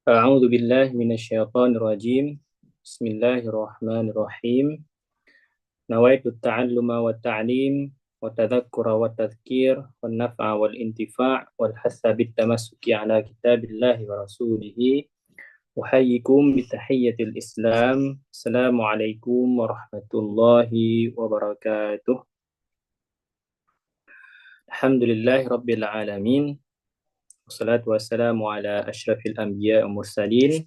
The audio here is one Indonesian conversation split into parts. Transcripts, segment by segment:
أعوذ بالله من الشيطان الرجيم. بسم الله الرحمن الرحيم. نويت التعلم والتعليم والتذكر والتذكير والنفع والانتفاع والحث بالتمسك على كتاب الله ورسوله. أحييكم بتحية الإسلام. السلام عليكم ورحمة الله وبركاته. الحمد لله رب العالمين، والصلاة والسلام على أشرف الأنبياء والمرسلين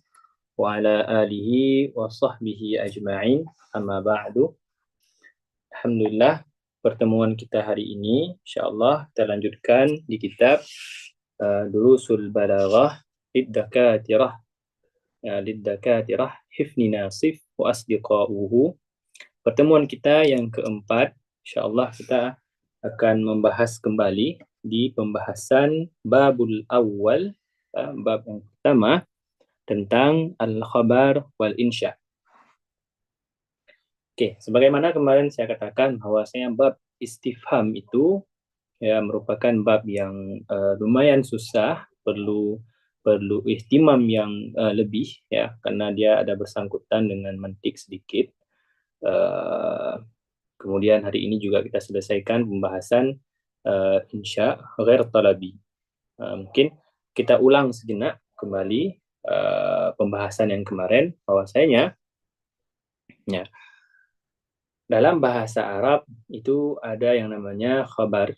وعلى آله وصحبه أجمعين. أما بعد. Alhamdulillah, pertemuan kita hari ini insyaallah kita lanjutkan di kitab Durusul Balaghah Liddakatirah, Liddakatirah Hifni Nasif wa Asdiqauhu. Pertemuan kita yang keempat, insyaallah kita akan membahas kembali di pembahasan babul awal, bab yang pertama tentang al-khabar wal insya. Oke, sebagaimana kemarin saya katakan bahwasanya bab istifham itu ya merupakan bab yang lumayan susah, perlu perlu ihtimam yang lebih ya, karena dia ada bersangkutan dengan mantik sedikit. Kemudian hari ini juga kita selesaikan pembahasan insya ghair talabi. Mungkin kita ulang sejenak kembali pembahasan yang kemarin bahwasanya ya, dalam bahasa Arab itu ada yang namanya khabar,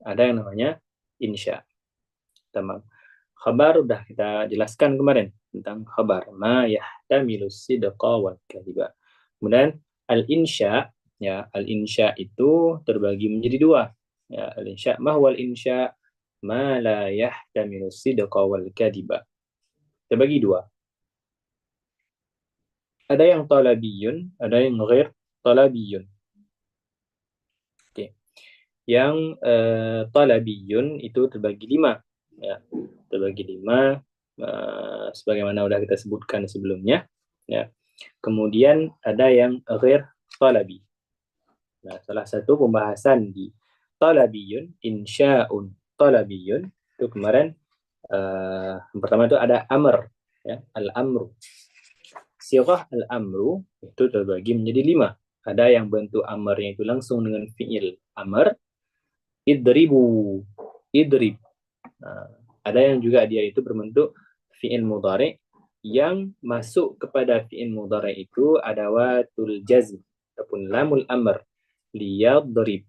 ada yang namanya insya. Tamam. Khabar udah kita jelaskan kemarin tentang khabar, ma yahtamilu sidqa wal kadhiba. Kemudian al-insya, ya, al-insya itu terbagi menjadi dua. Ya, al-insya ma huwa al-insya ma la yahtamilu sidqa wal kadhiba. Terbagi dua. Ada yang talabiyun, ada yang ghair talabiyun. Oke. Yang talabiyun itu terbagi lima, ya, terbagi lima, sebagaimana sudah kita sebutkan sebelumnya, ya. Kemudian ada yang ghair talabi. Nah, salah satu pembahasan di talabiyun, insya'un talabiyun itu kemarin, yang pertama itu ada amr, ya, al-amru. Sirah al-amru itu terbagi menjadi lima. Ada yang bentuk amarnya itu langsung dengan fi'il amr, idribu, idrib. Nah, ada yang juga dia itu berbentuk fi'il mudhari yang masuk kepada fi'il mudhari itu adawatul jazm ataupun lamul amr, liyadrib.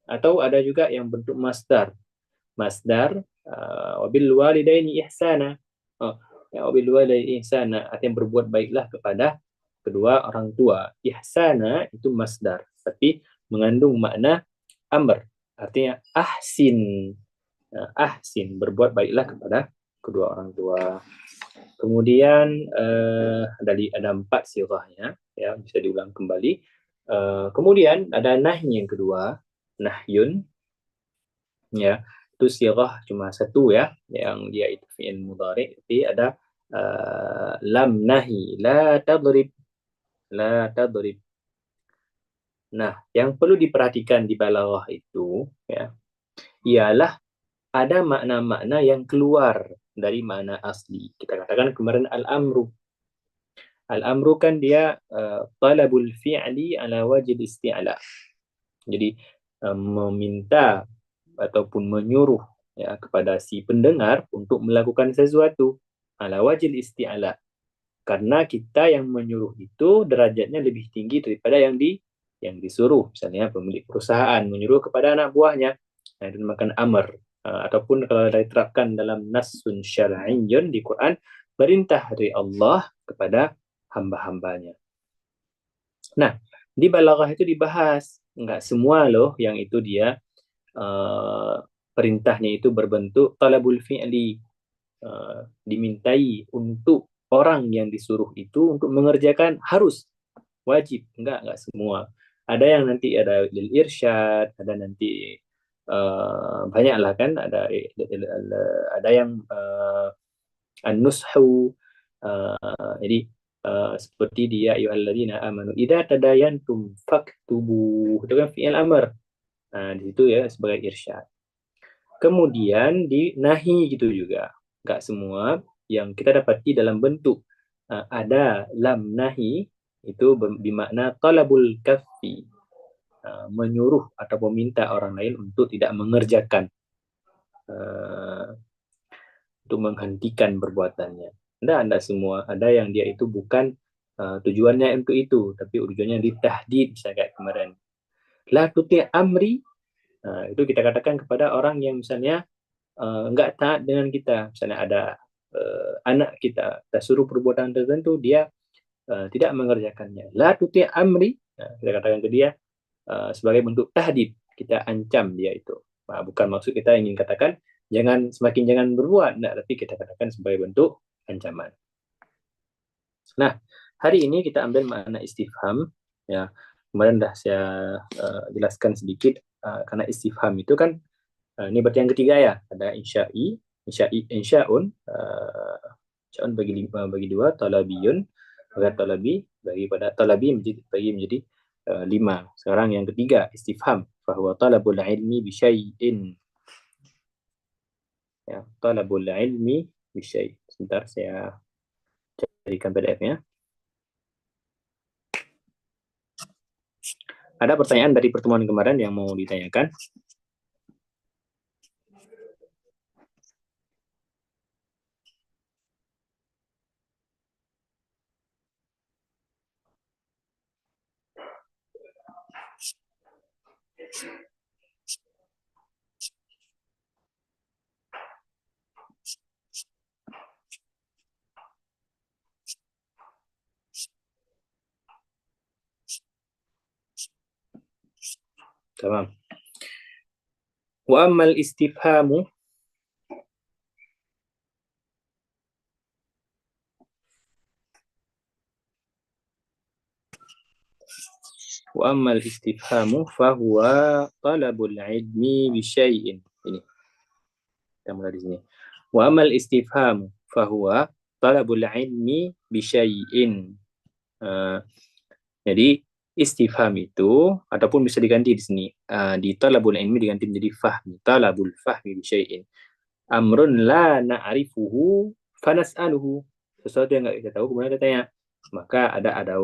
Atau ada juga yang bentuk masdar. Masdar wabil walidaini ihsana. Ya, wabil walidaini ihsana artinya berbuat baiklah kepada kedua orang tua. Ihsana itu masdar, tapi mengandung makna amr. Artinya ahsin. Nah, ahsin, berbuat baiklah kepada kedua orang tua. Kemudian ada empat sirahnya, ya, bisa diulang kembali. Kemudian ada nahi yang kedua, nahyun, ya, itu sirah cuma satu ya, yang dia itu fi'il mudhari. Jadi ada lam nahi, la tadrib, la tadrib. Nah, yang perlu diperhatikan di balaghah itu ya, ialah ada makna-makna yang keluar dari makna asli. Kita katakan kemarin al-amru. Al-amru kan dia talabul fi'li ala wajib isti'la. Jadi meminta ataupun menyuruh ya kepada si pendengar untuk melakukan sesuatu ala wajib isti'la. Karena kita yang menyuruh itu derajatnya lebih tinggi daripada yang disuruh. Misalnya pemilik perusahaan menyuruh kepada anak buahnya, nah, itu dinamakan amr. Ataupun kalau diterapkan dalam nasun syar'iyyun di Quran, perintah dari Allah kepada hamba-hambanya. Nah, di balaghah itu dibahas, enggak semua loh yang itu dia perintahnya itu berbentuk talabul fi'li, dimintai untuk orang yang disuruh itu untuk mengerjakan harus, wajib, enggak semua. Ada yang nanti ada lil irsyad, ada nanti banyaklah kan, ada yang an-nushu, jadi seperti dia ayyuhalladzina amanu idza tadayantum faktubu, itu kan fi'il amr. Nah, di situ ya sebagai irsyad. Kemudian di nahi gitu juga, enggak semua. yang kita dapati dalam bentuk ada lam nahi itu bermakna talabul kaffi, menyuruh atau meminta orang lain untuk tidak mengerjakan, untuk menghentikan perbuatannya. Anda semua ada yang dia itu bukan tujuannya untuk itu, tapi tujuannya ditahdid, misalnya kayak kemarin. La tuti amri, itu kita katakan kepada orang yang misalnya enggak taat dengan kita. Misalnya ada anak kita suruh perbuatan tertentu, dia tidak mengerjakannya. La tuti amri, kita katakan ke dia sebagai bentuk tahdid, kita ancam dia itu. Bukan maksud kita ingin katakan jangan berbuat, nah, tapi kita katakan sebagai bentuk ancaman. Nah, hari ini kita ambil makna istifham, ya. Kemarin dah saya jelaskan sedikit, karena istifham itu kan ini berarti yang ketiga ya, ada insya'un, insya'un bagi dua, talabiyun bagi talabi, bagi pada talabi menjadi 5. Sekarang yang ketiga, istifham, bahwa talabul ilmi bi syai'in. Ya, talabul ilmi bi syai'. Sebentar saya carikan PDF-nya. Ada pertanyaan dari pertemuan kemarin yang mau ditanyakan? Tamam. Wa ammal istifhamu wa ammal istifhamu fahuwa talabul ilmi bi syai'in. Ini. Kita mulai di sini. Wa ammal istifhamu fahuwa talabul ilmi bi syai'in. Jadi istifham itu ataupun bisa diganti di sini, di talabul ilmi diganti menjadi fahmi, talabul fahmi bi syai'in. Amrun la na'rifuhu fanas'aluhu. Sesuatu yang enggak kita tahu kemudian kita tanya. Maka ada ada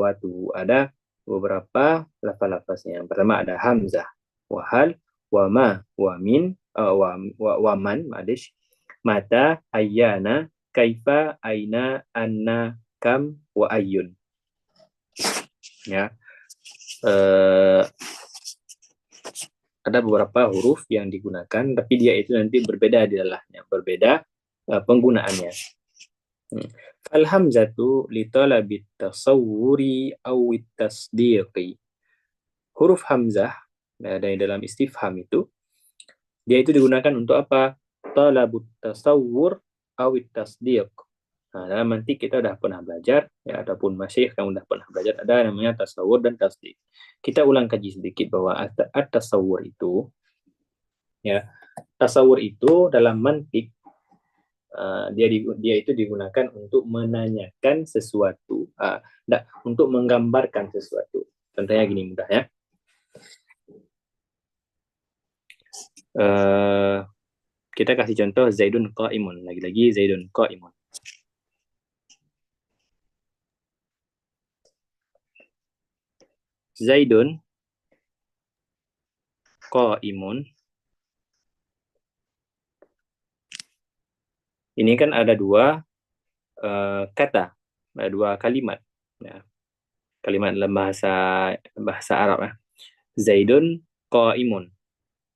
beberapa lafaz-lafaznya. Yang pertama ada hamzah, wahal, wama, wamin, waman, mata, ayyana, kaifa, aina, anna, kam, wa ayyun. Ya. Ada beberapa huruf yang digunakan, tapi dia itu nanti berbeda di dalamnya, berbeda penggunaannya. Fal hamzatu li talabit tasawwuri aw tasdiqi. Huruf hamzah dari dalam istifham itu, dia itu digunakan untuk apa? Talabut tasawwur aw tasdiq. Nah, dalam mantik kita udah pernah belajar, ya, ataupun masih kamu udah pernah belajar, ada namanya tasawur dan tasdik. Kita ulang kaji sedikit bahwa tasawur itu, ya, tasawur itu dalam mantik dia itu digunakan untuk menanyakan sesuatu, untuk menggambarkan sesuatu. Contohnya gini mudah ya. Kita kasih contoh Zaidun qa'imun, lagi-lagi Zaidun qa'imun. Zaidun qa'imun. Ini kan ada dua kata, ada dua kalimat. Ya. Kalimat dalam bahasa Arab ya. Zaidun qa'imun.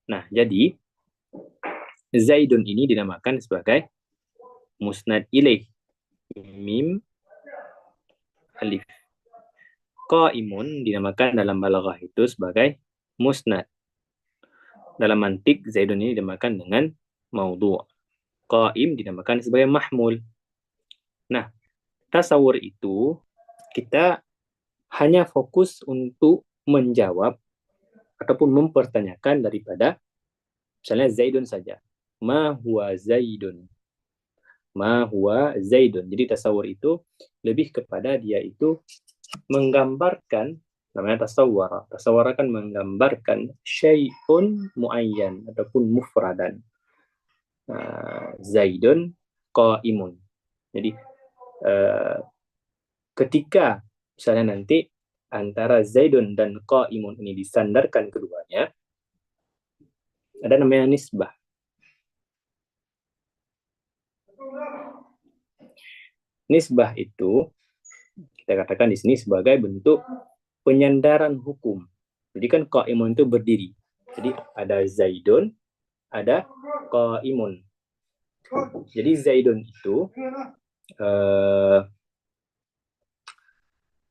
Nah, jadi Zaidun ini dinamakan sebagai musnad ilaih. Mim alif. Qa'imun dinamakan dalam balaghah itu sebagai musnad. Dalam mantik Zaidun ini dinamakan dengan maudhu'. Qa'im dinamakan sebagai mahmul. Nah, tasawur itu kita hanya fokus untuk menjawab ataupun mempertanyakan daripada misalnya Zaidun saja. Ma huwa Zaidun. Ma huwa Zaidun. Jadi tasawur itu lebih kepada dia itu menggambarkan, namanya tasawwara. Tasawwara kan menggambarkan syai'un muayyan ataupun mufradan. Zaidun qa'imun. Jadi ketika misalnya nanti antara Zaidun dan Qaimun ini disandarkan keduanya, ada namanya nisbah. Nisbah itu kita katakan di sini sebagai bentuk penyandaran hukum. Jadi kan Qaimun itu berdiri. Jadi ada Zaidun, ada Qaimun. Jadi Zaidun itu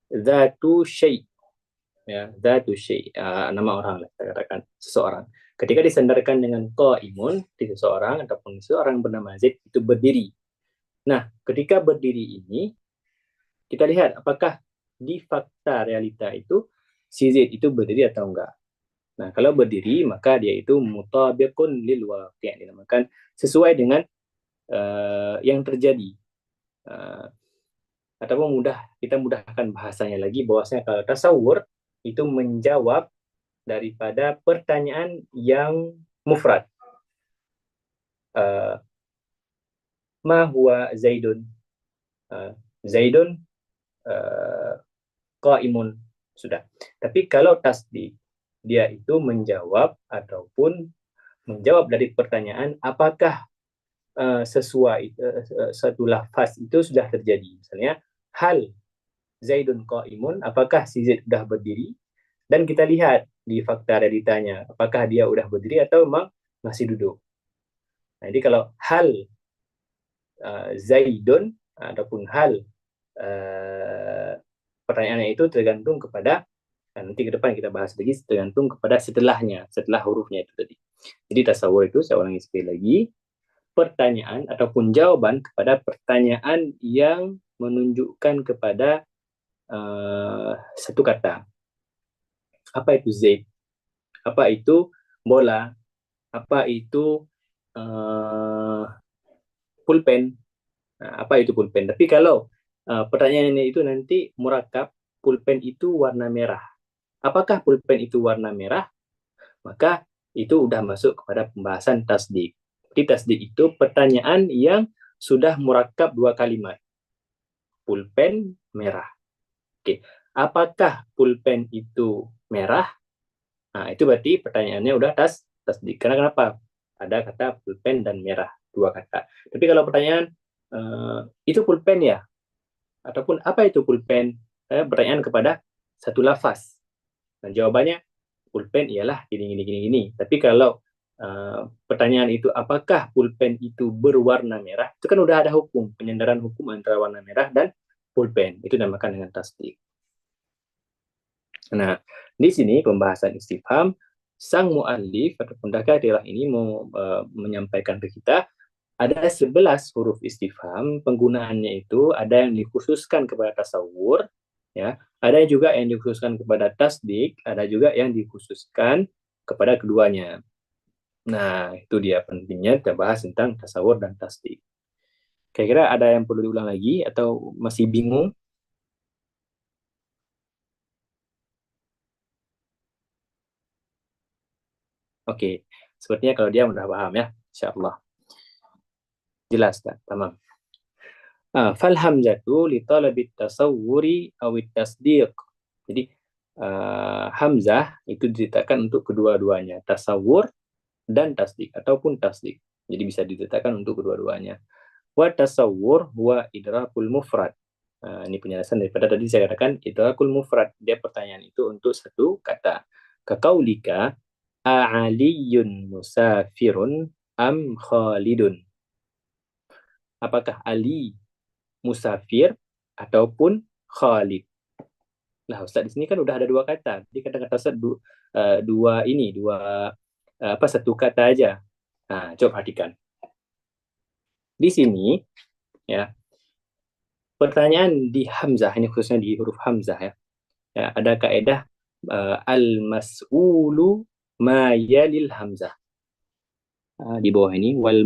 Zatu syai', ya, Zatu syai', nama orang lah, kita katakan seseorang. Ketika disandarkan dengan Qaimun di seseorang ataupun seseorang bernama Zaid itu berdiri. Nah, ketika berdiri ini kita lihat apakah di fakta realita itu si Zaid itu berdiri atau enggak. Nah, kalau berdiri maka dia itu mutabiqun lil waqi', dinamakan sesuai dengan yang terjadi. Ataupun kita mudahkan bahasanya lagi bahwasanya kalau tasawur itu menjawab daripada pertanyaan yang mufrad. Ma huwa Zaidun? Zaidun qaimun. Sudah. Tapi kalau tasdik, dia itu menjawab ataupun menjawab dari pertanyaan apakah sesuai satu lafaz itu sudah terjadi. Misalnya, hal Zaidun qaimun, apakah si Zaid sudah berdiri? Dan kita lihat di fakta realitanya, apakah dia sudah berdiri atau memang masih duduk. Nah, jadi kalau hal Zaidun ataupun hal pertanyaannya itu tergantung kepada, nanti ke depan kita bahas lagi, tergantung kepada setelahnya, setelah hurufnya itu tadi. Jadi tasawur itu, saya ulangi sekali lagi, pertanyaan ataupun jawaban kepada pertanyaan yang menunjukkan kepada satu kata. Apa itu Zaid? Apa itu bola? Apa itu pulpen? Apa itu pulpen? Tapi kalau pertanyaannya itu nanti murakab, pulpen itu warna merah. Apakah pulpen itu warna merah? Maka itu udah masuk kepada pembahasan tasdik. Di tasdik itu pertanyaan yang sudah murakab dua kalimat. Pulpen merah. Oke. Apakah pulpen itu merah? Nah, itu berarti pertanyaannya udah tasdik. Karena kenapa? Ada kata pulpen dan merah, dua kata. Tapi kalau pertanyaan itu pulpen ya? Ataupun apa itu pulpen? Pertanyaan kepada satu lafaz. Dan jawabannya pulpen ialah gini. Tapi kalau pertanyaan itu apakah pulpen itu berwarna merah, itu kan udah ada hukum, penyandaran hukum antara warna merah dan pulpen. Itu dinamakan dengan tasdik. Nah, di sini pembahasan istifham, sang mu'allif ataupun dakailah ini mau menyampaikan ke kita ada 11 huruf istifham, penggunaannya itu ada yang dikhususkan kepada tasawur, ya, ada juga yang dikhususkan kepada tasdik, ada juga yang dikhususkan kepada keduanya. Nah, itu dia pentingnya kita bahas tentang tasawur dan tasdik. Kira-kira ada yang perlu diulang lagi atau masih bingung? Oke, sepertinya kalau dia sudah paham ya, insya Allah. Jelas, tak? Tamam. Fal hamzatu li talabi tasawwuri awit tasdiq. Jadi hamzah itu diletakkan untuk kedua-duanya, tasawur dan tasdik ataupun tasdik. Jadi bisa diletakkan untuk kedua-duanya. Wa tasawwur huwa idrakul mufrad. Ini penjelasan daripada tadi saya katakan idrakul mufrad. Dia pertanyaan itu untuk satu kata. Kakaulika a'aliyun musafirun am khalidun. Apakah Ali musafir ataupun Khalid? Nah, Ustaz di sini kan udah ada dua kata. Jadi kata-kata Ustaz satu kata aja. Nah, coba perhatikan. Di sini ya, pertanyaan di hamzah, ini khususnya di huruf hamzah ya. Ya, ada kaidah al-mas'ulu ma yalil hamzah. Di bawah ini wal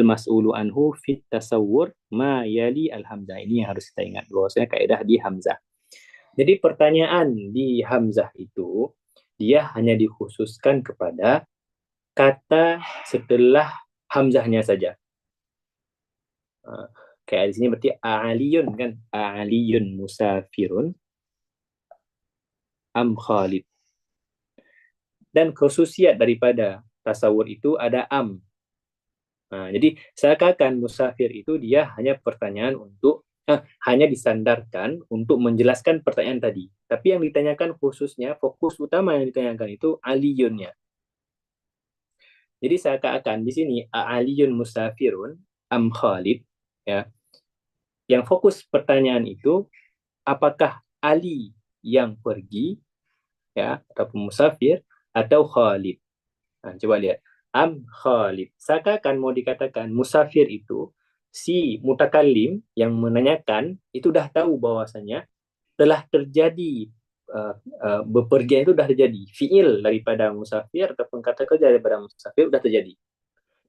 mas'ulu anhu fit tasawwur ma yali al hamzah. Ini yang harus kita ingat bahwasanya kaidah di hamzah. Jadi pertanyaan di hamzah itu dia hanya dikhususkan kepada kata setelah hamzahnya saja. Kayak di sini berarti a'aliyun kan, a'aliyun musafirun am Khalid. Dan khususiat daripada tasawur itu ada am. Jadi seakan-akan musafir itu dia hanya pertanyaan untuk hanya disandarkan untuk menjelaskan pertanyaan tadi. Tapi yang ditanyakan khususnya, fokus utama yang ditanyakan itu aliyunnya. Jadi seakan-akan di sini aliyun musafirun am Khalid, ya. Yang fokus pertanyaan itu apakah Ali yang pergi, ya, ataupun musafir, atau Khalid. Coba lihat. Am Khalid. Seakan mau dikatakan musafir itu si mutakallim yang menanyakan itu dah tahu bahwasanya telah terjadi bepergian itu dah terjadi. Fiil daripada musafir ataupun kata kerja daripada musafir sudah terjadi.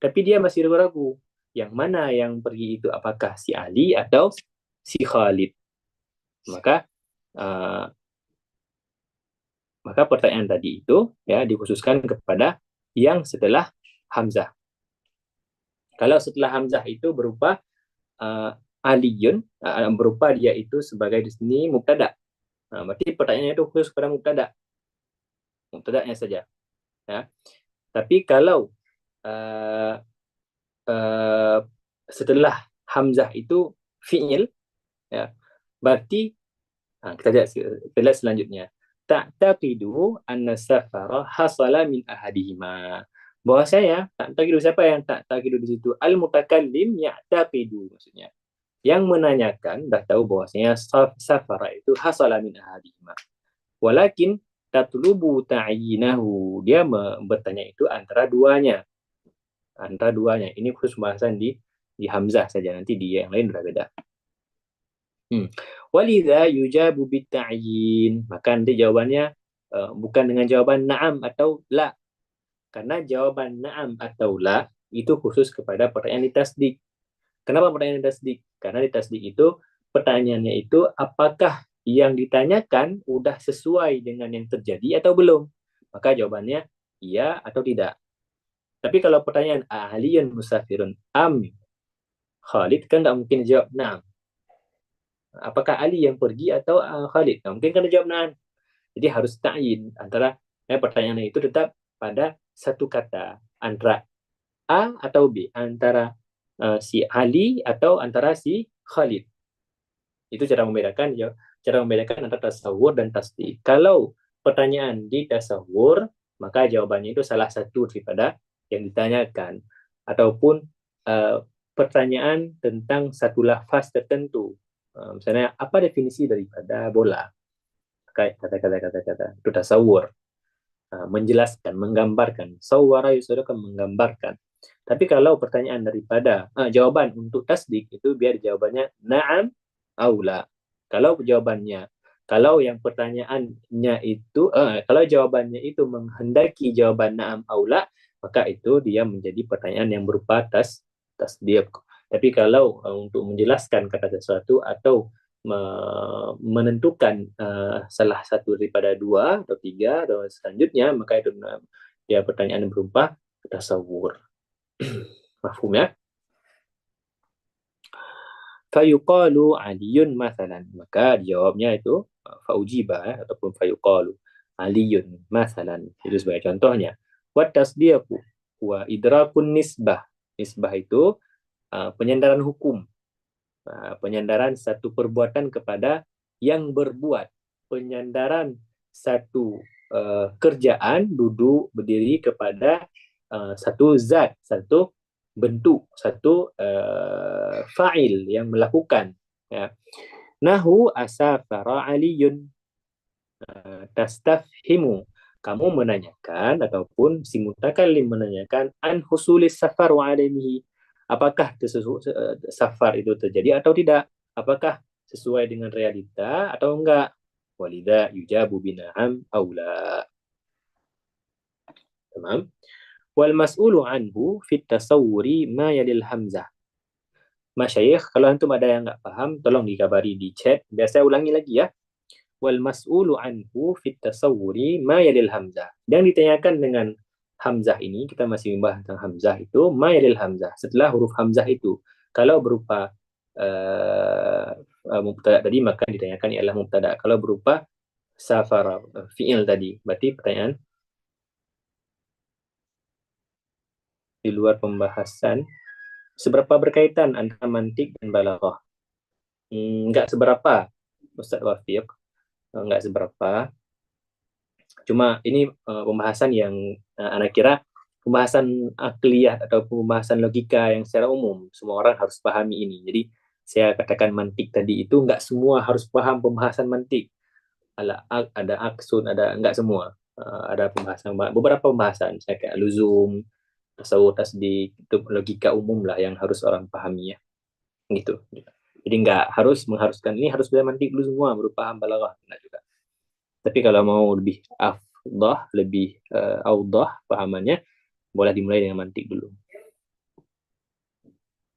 Tapi dia masih ragu-ragu. Yang mana yang pergi itu apakah si Ali atau si Khalid? Maka pertanyaan tadi itu ya dikhususkan kepada yang setelah Hamzah. Kalau setelah Hamzah itu berupa aliyun, berupa dia itu sebagai di sini mubtada. Berarti pertanyaannya itu khusus pada mubtada'nya saja. Ya. Tapi kalau setelah Hamzah itu fi'il, ya, berarti kita lihat selanjutnya. Ta'taqidu anna safara hasala min ahadihima. Bahwasanya ta'taqidu, siapa yang ta'taqidu di situ? Al-mutakallim ya'taqidu, maksudnya. Yang menanyakan dah tahu bahwasanya safara itu hasala min ahadihima. Walakin tatlubu ta'yinahu. Dia bertanya itu antara duanya. Ini khusus bahasan di Hamzah saja, nanti di yang lain berbeda. Walidha yujabu bitta'yin. Maka nanti jawabannya bukan dengan jawaban na'am atau la. Karena jawaban na'am atau la itu khusus kepada pertanyaan ditasdik. Kenapa pertanyaan ditasdik? Karena ditasdik itu pertanyaannya itu apakah yang ditanyakan udah sesuai dengan yang terjadi atau belum. Maka jawabannya iya atau tidak. Tapi kalau pertanyaan aliyun musafirun am Khalid, kan nggak mungkin jawab na'am. Apakah Ali yang pergi atau Khalid? Nah, mungkin kan jawab na'am. Jadi harus ta'yin antara pertanyaannya itu tetap pada satu kata antara A atau B, antara si Ali atau antara si Khalid. Itu cara membedakan antara tasawur dan tasdik. Kalau pertanyaan di tasawur, maka jawabannya itu salah satu daripada yang ditanyakan, ataupun pertanyaan tentang satu lafaz tertentu. Misalnya, apa definisi daripada bola? Kata-kata itu tasawur. Menjelaskan, menggambarkan. Sawwara yusawwirukan, menggambarkan. Tapi kalau pertanyaan daripada jawaban untuk tasdik itu biar jawabannya na'am aula. Kalau yang pertanyaannya itu kalau jawabannya itu menghendaki jawaban na'am aula, maka itu dia menjadi pertanyaan yang berupa tasdik. Tapi kalau untuk menjelaskan kata sesuatu atau menentukan salah satu daripada dua atau tiga atau selanjutnya, maka itu dia pertanyaan berupa tasawur. Mafhum ya? Fayuqalu aliyun masalan. Maka jawabnya itu faujiba ataupun fayuqalu aliyun masalan. Itu sebagai contohnya. Wa tasdiqu wa idrakun nisbah. Nisbah itu penyandaran hukum. Penyandaran satu perbuatan kepada yang berbuat. Penyandaran satu kerjaan, duduk, berdiri kepada satu zat, satu bentuk, satu fa'il yang melakukan. Ya. Nahu asafara aliyun. Tastafhimu. Kamu menanyakan ataupun si mutakallim menanyakan an husulis safar wa adamihi. Apakah safar itu terjadi atau tidak? Apakah sesuai dengan realita atau enggak? Walidha yujabu bina'am aula. Tamam. Wal mas'ulu anhu fit tasawwuri ma yalil hamzah. Masyayikh, kalau antum ada yang enggak paham, tolong dikabari di chat. Biar saya ulangi lagi ya. Wal mas'ulu anhu fit tasawwuri ma yalil hamzah. Dan ditanyakan dengan Hamzah ini, kita masih membahas tentang Hamzah itu, ma yalil Hamzah, setelah huruf Hamzah itu. Kalau berupa mubtada tadi, maka ditanyakan ialah mubtada. Kalau berupa safara, fi'il tadi, berarti pertanyaan di luar pembahasan, seberapa berkaitan antara mantik dan balaghah? Enggak seberapa, Ustaz Wafiq, enggak seberapa. Cuma ini pembahasan yang anak kira pembahasan akliyah atau pembahasan logika yang secara umum semua orang harus pahami ini. Jadi saya katakan mantik tadi itu nggak semua harus paham pembahasan mantik. Ada aksun, ada nggak semua. Ada pembahasan beberapa pembahasan saya kayak luzum, tasawuf, tasdik, itu logika umum lah yang harus orang pahami ya. Gitu. Jadi nggak harus mengharuskan ini harus belajar mantik dulu semua baru paham balaghah, enggak juga. Tapi kalau mau lebih afdah, lebih audah pahamannya, boleh dimulai dengan mantik dulu.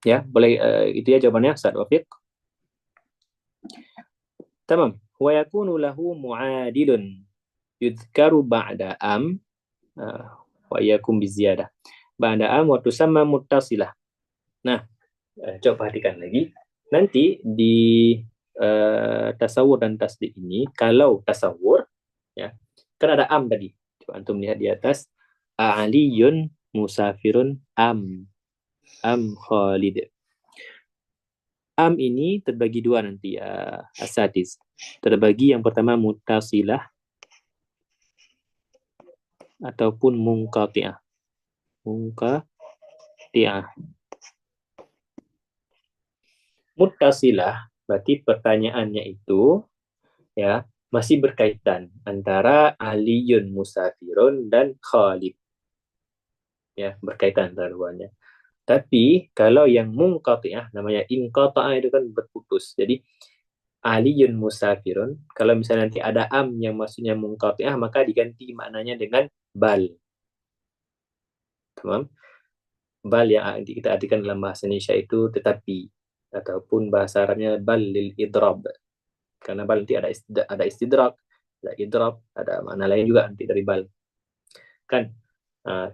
Ya, boleh itu ya jawabannya Ustaz Wafiq. Tamam. Wa yakunu lahu mu'adilun yudhkaru ba'da am wa yakum biziyadah. Ba'da am wa tusamma muttasilah. Nah, coba perhatikan lagi. Nanti di tasawur dan tasdik ini, kalau tasawur ya, kan ada am tadi. Coba antum lihat di atas, Aliyun musafirun am Khalid. Am ini terbagi dua nanti asatis. Terbagi yang pertama muttasilah ataupun munqati'ah. Muttasilah berarti pertanyaannya itu ya masih berkaitan antara Aliyun musafirun dan Khalid. Ya, berkaitan antara duanya. Tapi kalau yang munqati'ah namanya inqata'a itu kan berputus. Jadi Aliyun musafirun, kalau misalnya nanti ada am yang maksudnya munqati'ah maka diganti maknanya dengan bal. Tamam? Bal yang kita artikan dalam bahasa Indonesia itu tetapi, ataupun bahasa Arabnya bal lil idrab. Karena bal nanti ada istidrak, ada idrab, ada makna lain juga nanti dari bal. Kan?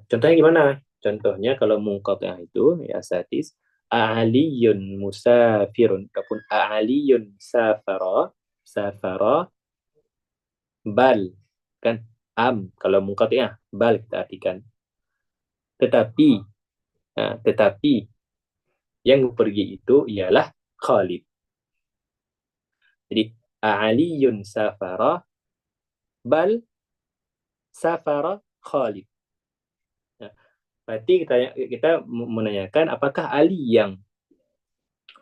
Contohnya gimana? Contohnya kalau munqati'ah itu ya satis Aliyun musafirun ataupun Aliyun safara bal, kan am kalau munqati'ah bal kita artikan tetapi tetapi yang pergi itu ialah Khalid. Jadi Aliyun safara bal safara Khalid. Nah, berarti kita menanyakan apakah Ali yang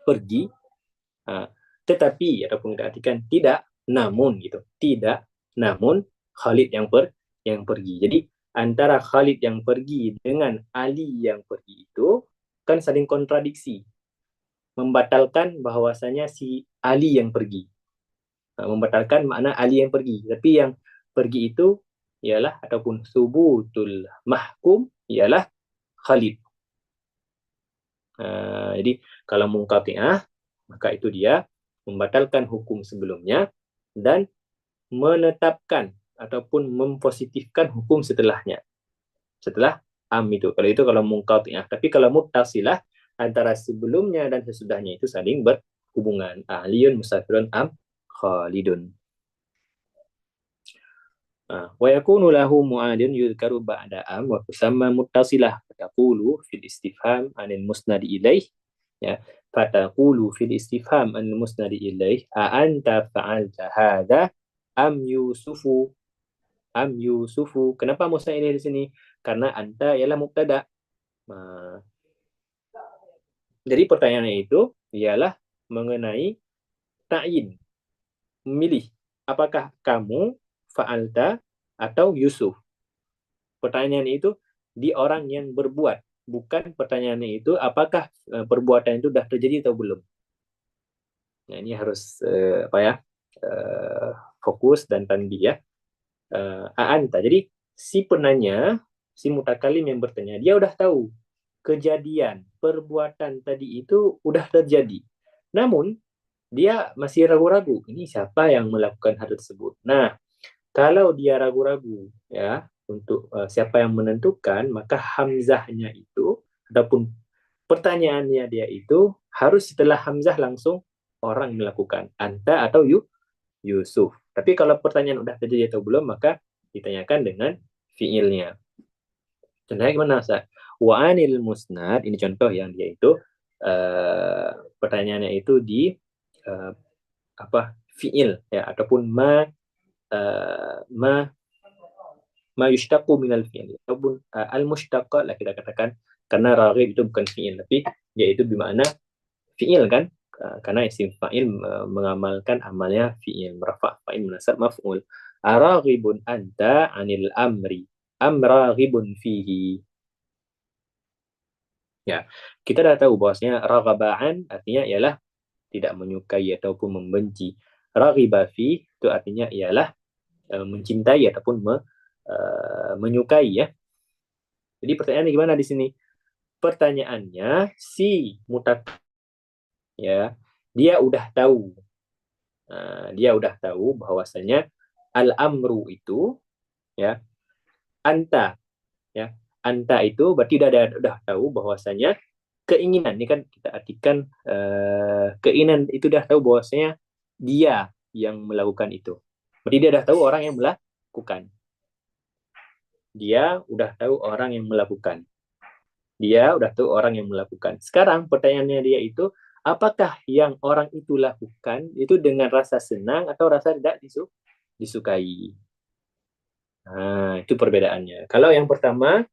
pergi, tetapi ataupun kita artikan tidak, namun gitu, tidak, namun Khalid yang pergi. Jadi antara Khalid yang pergi dengan Ali yang pergi itu kan saling kontradiksi, membatalkan bahwasanya si Ali yang pergi, membatalkan makna Ali yang pergi. Tapi yang pergi itu ialah ataupun subutul mahkum ialah Khalid. Jadi kalau munqati'ah maka itu dia membatalkan hukum sebelumnya dan menetapkan ataupun mempositifkan hukum setelahnya. Setelah am itu. Kalau itu kalau munqati'ah. Tapi kalau muttasilah antara sebelumnya dan sesudahnya itu saling berhubungan. Aliyun musafirun am Khalidun. Wa yakunu lahu mu'adin yudhkaru ba'da am wa tusamma muttasilah fataqulu fil istifham anil musnadi ilaih ya fataqulu fil istifham anil musnadi ilaih a anta fa'alta hadha am yusufu. Kenapa musnad ilaih di sini? Karena anta ialah mubtada. Jadi pertanyaannya itu ialah mengenai ta'yin, memilih apakah kamu fa'alta atau Yusuf. Pertanyaan itu di orang yang berbuat, bukan pertanyaannya itu apakah perbuatan itu sudah terjadi atau belum. Nah, ini harus fokus dan tanbih ya. Anta. Jadi si penanya, si mutakalim yang bertanya, dia udah tahu kejadian perbuatan tadi itu udah terjadi. Namun dia masih ragu-ragu, ini siapa yang melakukan hal tersebut. Nah, kalau dia ragu-ragu ya untuk siapa yang menentukan, maka hamzahnya itu ataupun pertanyaannya dia itu harus setelah hamzah langsung orang melakukan, anta atau Yusuf. Tapi kalau pertanyaan udah terjadi atau belum, maka ditanyakan dengan fiilnya. Contohnya gimana, Sa? Wa anil musnad, ini contoh yang dia itu pertanyaannya itu di uh, apa fiil ya, ataupun ma ma yushtaqu minal fiil, ataupun al mushtaqa lah kita katakan, karena raghib itu bukan fiil tapi yaitu bermakna fiil kan. Karena isim fa'il mengamalkan amalnya fiil, merafa fa'il munasab maf'ul. Araghibun anta anil amri am raghibun fihi. Ya, kita dah tahu bahwasanya raghaba'an artinya ialah tidak menyukai ataupun membenci. Raghiba fi itu artinya ialah mencintai ataupun menyukai ya. Jadi pertanyaannya gimana di sini? Pertanyaannya si mutak ya, dia udah tahu. Dia udah tahu bahwasanya al-amru itu ya, anta ya. Anta itu berarti udah tahu bahwasanya keinginan ini kan kita artikan keinginan itu udah tahu bahwasanya dia yang melakukan itu. Berarti dia udah tahu orang yang melakukan. Dia udah tahu orang yang melakukan. Dia udah tahu orang yang melakukan. Sekarang pertanyaannya dia itu, apakah yang orang itu lakukan itu dengan rasa senang atau rasa tidak disukai? Nah, itu perbedaannya. Kalau yang pertama,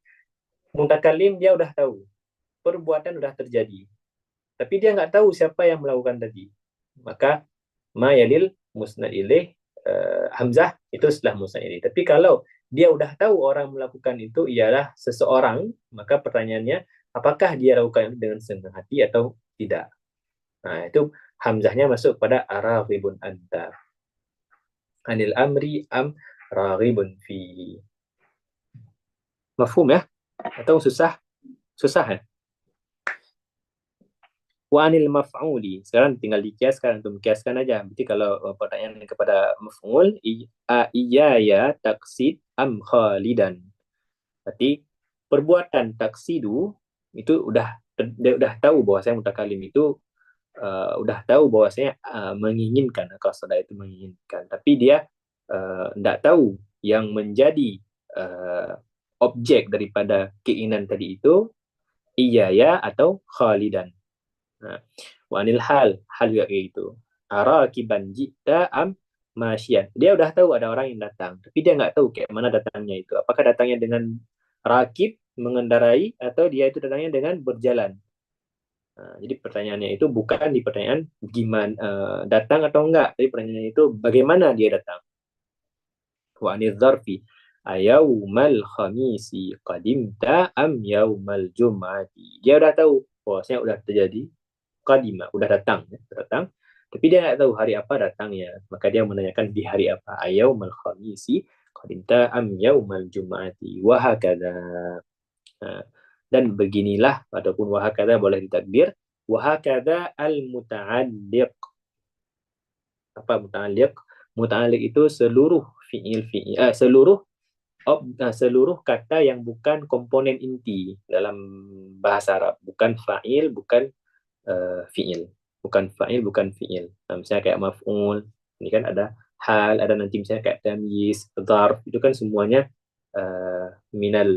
mutakalim dia udah tahu. Perbuatan udah terjadi. Tapi dia nggak tahu siapa yang melakukan tadi. Maka ma yalil musnad ilaih hamzah itu setelah musnad ilaih. Tapi kalau dia udah tahu orang melakukan itu ialah seseorang, maka pertanyaannya apakah dia lakukan dengan senang hati atau tidak. Nah, itu hamzahnya masuk pada araghibun anta anil amri am raghibun fi. Mafhum ya? Atau susah? Susah ya? Wa anil maf'uli. Sekarang tinggal dikiaskan, untuk kiaskan aja. Berarti kalau pertanyaan kepada maf'ul, iya ya taksid am khalidan. Berarti perbuatan taksidu itu dia udah tahu bahwa saya mutakalim itu udah tahu bahwa saya menginginkan, qasada itu menginginkan. Tapi dia tidak tahu yang menjadi objek daripada keinginan tadi itu iya ya atau khalidan. Nah, wa anil hal juga kayak gitu. Arakiban jita am masyian. Dia udah tahu ada orang yang datang, tapi dia nggak tahu kayak mana datangnya itu. Apakah datangnya dengan rakib, mengendarai, atau dia itu datangnya dengan berjalan. Nah, jadi pertanyaannya itu bukan di pertanyaan gimana datang atau enggak, tapi pertanyaannya itu bagaimana dia datang. Wa anil zarfi ayaumal khamisi qadimta am yaumal jum'ati. Dia udah tahu bahwasanya udah terjadi qadima, udah datang ya, datang. Tapi dia nggak tahu hari apa datangnya. Maka dia menanyakan di hari apa. Ayaumal khamisi qadimta am yaumal jum'ati wa hakadha. Nah, dan beginilah ataupun wa hakadha boleh ditakdir. Wa hakadha al muta'alliq. Apa muta'alliq? Muta'alliq itu seluruh fiil seluruh kata yang bukan komponen inti dalam bahasa Arab, bukan fa'il, bukan fiil, bukan fa'il, bukan fiil. Nah, misalnya kayak maf'ul, ini kan ada hal, ada nanti misalnya kayak tamyiz, dzarf, itu kan semuanya minal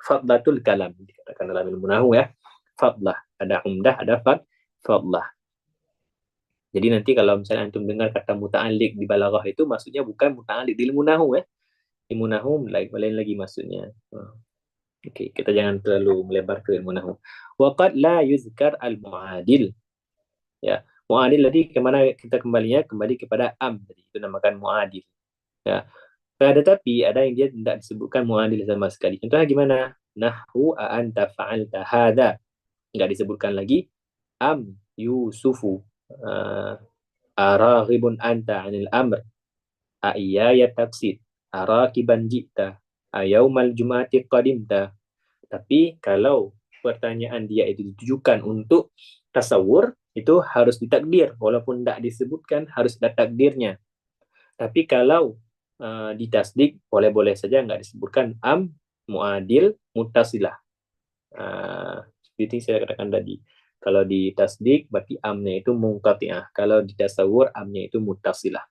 fadlatul kalam, dikatakan dalam ilmu nahwu ya, fadlah, ada umdah, ada fadlah. Jadi nanti kalau misalnya antum dengar kata muta'alliq di balaghah itu maksudnya bukan muta'alliq di ilmu nahwu ya. Ilmu nahwu lain lagi maksudnya. Oke, kita jangan terlalu melebar ke ilmu nahwu. Waqad la yuzkar al-mu'adil. Ya, mu'adil tadi kemana kita kembalinya? Kembali kepada am tadi. Itu namakan mu'adil. Ya. Tetapi ada yang dia tidak disebutkan mu'adil sama sekali. Contohnya gimana? Nahwu a'anta fa'alta hadha. Enggak disebutkan lagi. Am Yusufu. Araghibun anta 'anil amr. A'iyaya taksid. Arakiban jita. Ayaumal jum'ati qadimta. Tapi kalau pertanyaan dia itu ditujukan untuk tasawur, itu harus ditakdir. Walaupun tidak disebutkan, harus ada takdirnya. Tapi kalau ditasdik, boleh-boleh saja nggak disebutkan am, muadil, mutasilah. Seperti saya katakan tadi. Kalau di tasdik berarti amnya itu munqati'ah. Kalau di tasawur amnya itu muttasilah.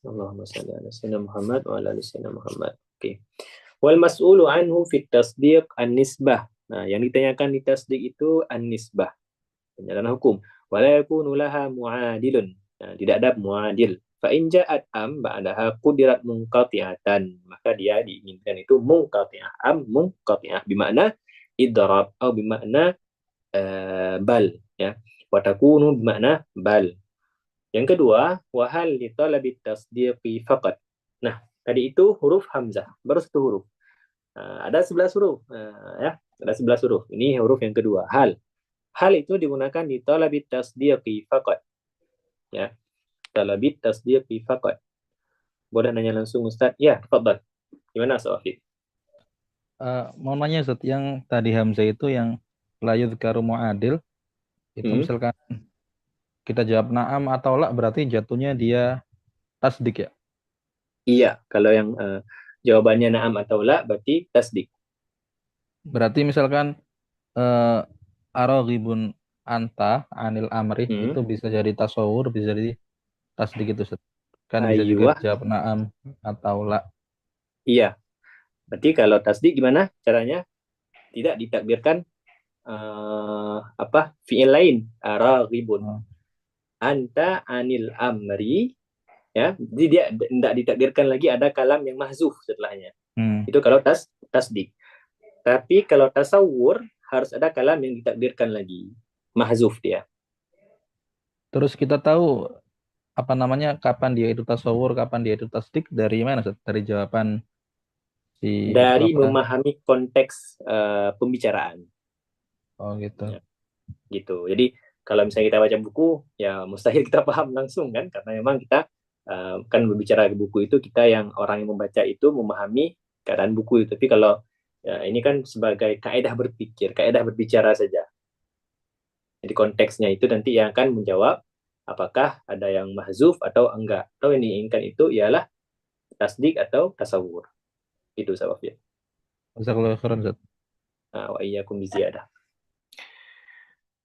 Allahumma shalli ala sayyidina Muhammad wa ala ali sayyidina Muhammad. Oke. Wal mas'ulu anhu fit tasdiq an-nisbah. Nah, yang ditanyakan di tasdik itu an-nisbah. Penjelasan hukum. Wala yakunu laha mu'adilun. Nah, tidak ada mu'adil. Fa in ja'at am ba'daha qudirat munqati'atan. Maka dia diinginkan itu munqati'ah. Am munqati'ah bimakna idrab atau bimakna bal, ya. Wa takunu bimakna bal. Yang kedua, wahal li talabi tasdiqi faqat. Nah, tadi itu huruf hamzah, baru satu huruf. Ada 11 huruf, ya. Ada 11 huruf. Ini huruf yang kedua, hal. Hal itu digunakan di talabi tasdiqi faqat. Ya, talabi tasdiqi faqat. Boleh nanya langsung Ustaz? Ya, tafadhal. Gimana Sofi? Mau nanya Ustaz, yang tadi Hamzah itu yang la yudhkaru mu'adil, itu misalkan kita jawab na'am atau la, berarti jatuhnya dia tasdik ya? Iya, kalau yang jawabannya na'am atau la berarti tasdik. Berarti misalkan eh, araghibun anta anil amri, itu Hmm. bisa jadi tasawur, bisa jadi tasdik itu Ustaz. Kan bisa juga Aywa, dijawab na'am atau la. iya. Berarti kalau tasdik gimana caranya? Tidak ditakdirkan fiil lain, raghibun. Oh. Anta anil amri, ya. Jadi dia tidak ditakdirkan lagi ada kalam yang mahzuf setelahnya. Hmm. Itu kalau tasdik. Tapi kalau tasawur harus ada kalam yang ditakdirkan lagi. Mahzuf dia. Terus kita tahu apa namanya, kapan dia itu tasawur, kapan dia itu tasdik, dari mana Ustaz? Dari jawaban si itu Dari apa? memahami konteks pembicaraan. Oh gitu. Ya, gitu. Jadi kalau misalnya kita baca buku, ya mustahil kita paham langsung kan, karena memang kita kan berbicara di buku itu kita yang orang yang membaca itu memahami keadaan buku itu. Tapi kalau ya, ini kan sebagai kaedah berpikir, kaedah berbicara saja. Jadi konteksnya itu nanti yang akan menjawab apakah ada yang mahzuf atau enggak. Atau yang diinginkan itu ialah tasdik atau tasawur. Itu sebabnya. Jazakallahu khairan Ustaz. Wa iyyakum biziyadah.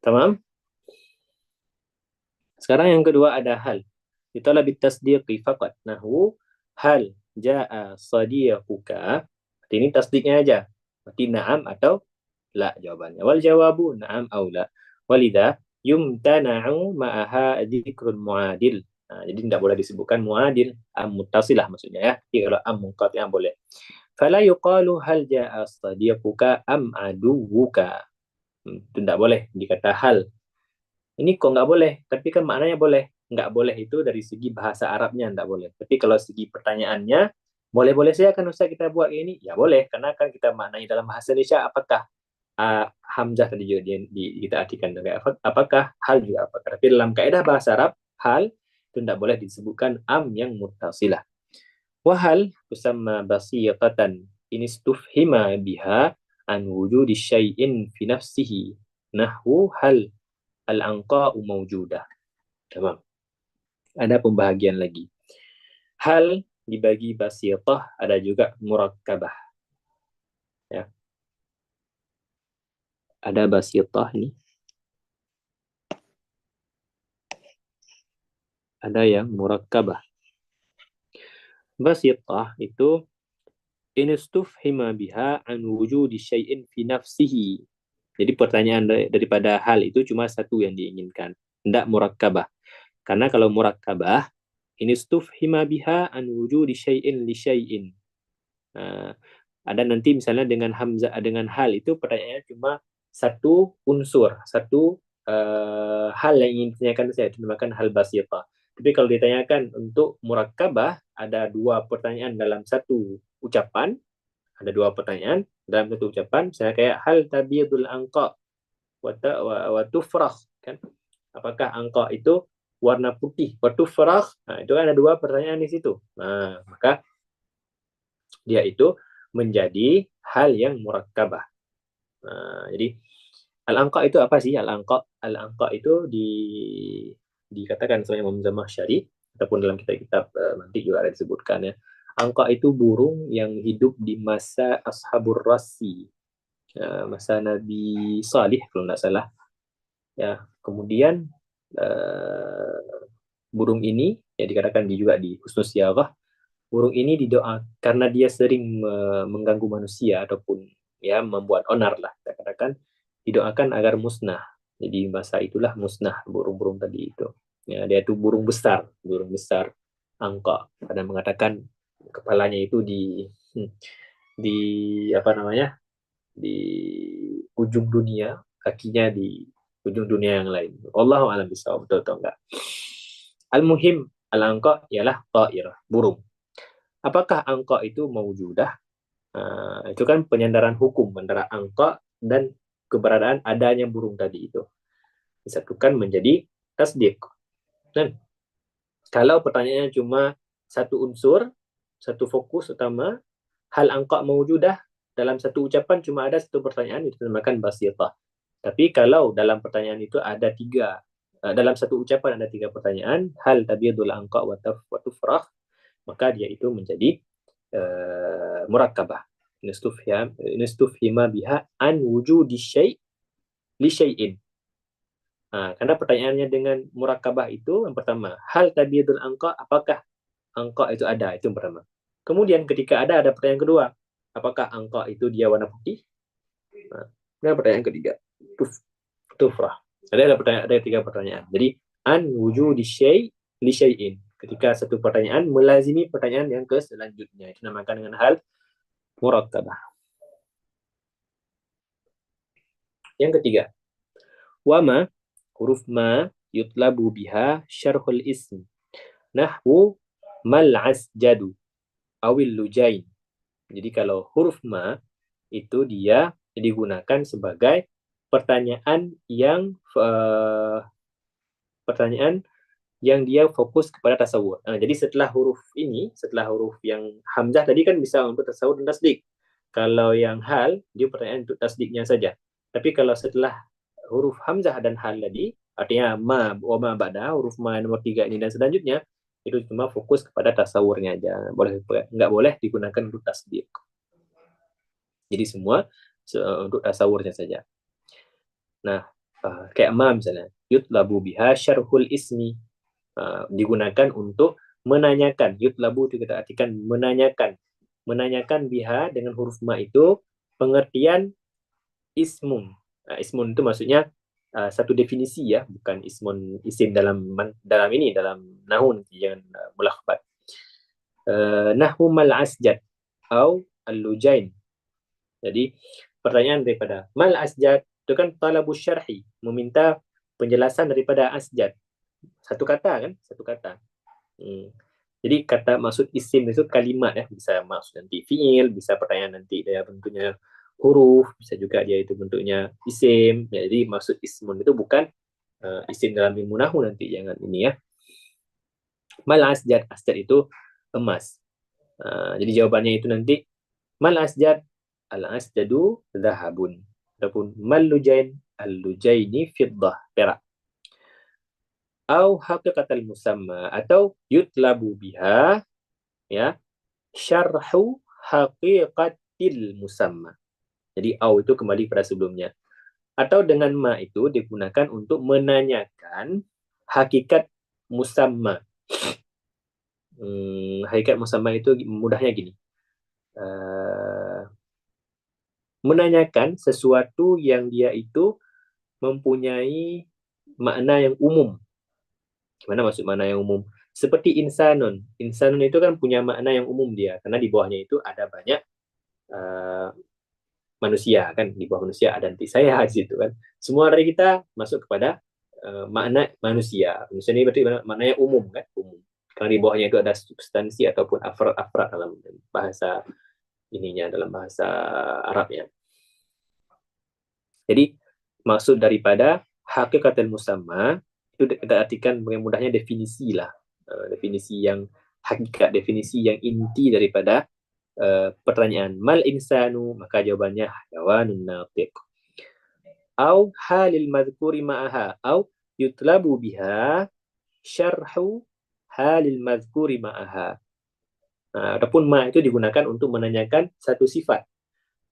Tamam? Sekarang yang kedua ada hal. Ditolak tasdiqi faqat. Nahu hal jaa sadiquka. Ini tasdiknya aja. Berarti na'am atau la jawabannya. Wal jawabu na'am au la. Walidha yumtana'u ma'aha dzikrul muadil. Nah, jadi tidak boleh disebutkan muadil, am muttasilah maksudnya ya. Jadi kalau am munqati'ah boleh. Fala yuqalu hal jaa sadiquka am aduwuka. Itu tidak boleh dikata hal. Ini kok nggak boleh, tapi kan maknanya boleh. Nggak boleh itu dari segi bahasa Arabnya nggak boleh. Tapi kalau segi pertanyaannya, boleh-boleh saja kan Ustaz kita buat ini? Ya boleh, karena kan kita maknai dalam bahasa Indonesia apakah Hamzah tadi juga kita artikan apakah hal juga apakah. Tapi dalam kaidah bahasa Arab, hal itu tidak boleh disebutkan am yang muttasilah. Wahal tusamma basiyatan ini stufhima biha an wujudi syai'in fi nafsihi. Nahwu hal al-anqa'u mawjudah. Tamam. Ada pembahagian lagi. Hal dibagi basitah, ada juga murakkabah. Ya. Ada basitah ini. Ada yang murakkabah. Basitah itu inistufhima biha an wujudi syai'in fi nafsihi. Jadi pertanyaan daripada hal itu cuma satu yang diinginkan. Tidak murakkabah. Karena kalau murakkabah, inistufhima biha an wujudi syai'in li syai'in. Nah, ada nanti misalnya dengan hamzah dengan hal itu pertanyaannya cuma satu unsur, satu hal yang ingin ditanyakan saya dinamakan hal basita. Tapi kalau ditanyakan untuk murakkabah ada dua pertanyaan dalam satu ucapan, ada dua pertanyaan dalam satu ucapan, saya kayak hal tabiyadul anqa wa tufrah kan? Apakah angka itu warna putih, wa tufrah? Nah, itu kan ada dua pertanyaan di situ. Nah, maka dia itu menjadi hal yang murakkabah. Nah, jadi al-anqa itu apa sih? Al-anqa itu dikatakan oleh Imam Zamakhsyari ataupun dalam kitab-kitab nanti juga ada disebutkan ya. Angka itu burung yang hidup di masa Ashabur Rassi, masa Nabi Salih kalau tidak salah. Ya, kemudian burung ini yang dikatakan juga di Husnul Siyarah, burung ini didoa karena dia sering mengganggu manusia ataupun ya membuat onar lah, kita katakan didoakan agar musnah. Jadi masa itulah musnah burung-burung tadi itu. Ya, dia itu burung besar angka. Ada mengatakan kepalanya itu di apa namanya, di ujung dunia, kakinya di ujung dunia yang lain. Allahu a'lam bishawab, betul atau enggak. Al-muhim, al-angqa ialah ta'irah, burung. Apakah angka itu maujudah? Itu kan penyandaran hukum antara angka dan keberadaan adanya burung tadi itu. Disatukan menjadi tasdik. Dan kalau pertanyaannya cuma satu unsur, satu fokus utama, hal angka maujudah dalam satu ucapan cuma ada satu pertanyaan, itu dinamakan basitah. Tapi kalau dalam pertanyaan itu ada tiga, dalam satu ucapan ada tiga pertanyaan, hal tabiadul angka wa tufrah, maka dia itu menjadi murakkabah. Nistufhima biha an wujudi syai' li syai'in. Karena pertanyaannya dengan murakkabah itu yang pertama, hal tabiadul angka, apakah angka itu ada, itu yang pertama. Kemudian ketika ada pertanyaan kedua, apakah angka itu dia warna putih? Dan pertanyaan ketiga, tufrah. Ada tiga pertanyaan. Jadi an wujudi syai' li syai'in. Ketika satu pertanyaan melazimi pertanyaan yang ke selanjutnya, itu namakan dengan hal murakkabah. Yang ketiga, wama, huruf ma yutlabu biha syarhul ism. Nahwu mal asjadu awil lujain. Jadi kalau huruf ma itu dia digunakan sebagai pertanyaan yang dia fokus kepada tasawur. Jadi setelah huruf ini, setelah huruf yang hamzah tadi kan bisa untuk tasawur dan tasdik. Kalau yang hal, dia pertanyaan untuk tasdiknya saja. Tapi kalau setelah huruf hamzah dan hal tadi, artinya ma, wa ma ba'da, huruf ma nomor 3 ini dan selanjutnya, itu cuma fokus kepada tasawurnya aja. Nggak boleh digunakan untuk tasdik. Jadi semua untuk tasawurnya saja. Nah, kayak ma misalnya, yutlabu biha syarhul ismi, digunakan untuk menanyakan. Yutlabu itu kita artikan menanyakan biha dengan huruf ma itu pengertian ismun. Ismun itu maksudnya satu definisi ya, bukan isim dalam nahwu, jangan mulakbat. Nahwu mal asjad atau al-lujain. Jadi pertanyaan daripada mal asjad itu kan talabus syarhi, meminta penjelasan daripada asjad. Satu kata. Jadi kata maksud isim itu kalimat ya, bisa maksud nanti fiil, bisa pertanyaan nanti dia bentuknya huruf, bisa juga dia itu bentuknya isim. Jadi maksud ismun itu bukan isim dalam ilmu nahwu nanti, jangan ini ya. Mal asjad itu emas. Jadi jawabannya itu nanti mal asjad, al asjadu dhahabun. Adapun mal lujain, al lujaini fiddah, perak. Au haqiqatal musamma, atau yutlabu biha ya syarhu haqiqatil musamma. Jadi au itu kembali pada sebelumnya. Atau dengan ma itu digunakan untuk menanyakan hakikat musamma. Hakikat musamma itu mudahnya gini. Menanyakan sesuatu yang dia itu mempunyai makna yang umum. Gimana maksud makna yang umum? Seperti insanun. Insanun itu kan punya makna yang umum dia, karena di bawahnya itu ada banyak manusia kan, di bawah manusia ada nanti saya di situ kan. Semua dari kita masuk kepada makna manusia. Manusia ini berarti maknanya umum kan, umum. Karena di bawahnya itu ada substansi ataupun afrad dalam bahasa ininya, dalam bahasa Arabnya. Jadi maksud daripada hakikatul musamma itu kita artikan dengan mudahnya definisi lah, definisi yang hakikat, definisi yang inti daripada pertanyaan mal insanu, maka jawabannya hayawanun natiq. Au halil madhkuri ma'aha, au yutlabu biha syarhu halil madhkuri ma'aha. Adapun ma itu digunakan untuk menanyakan satu sifat.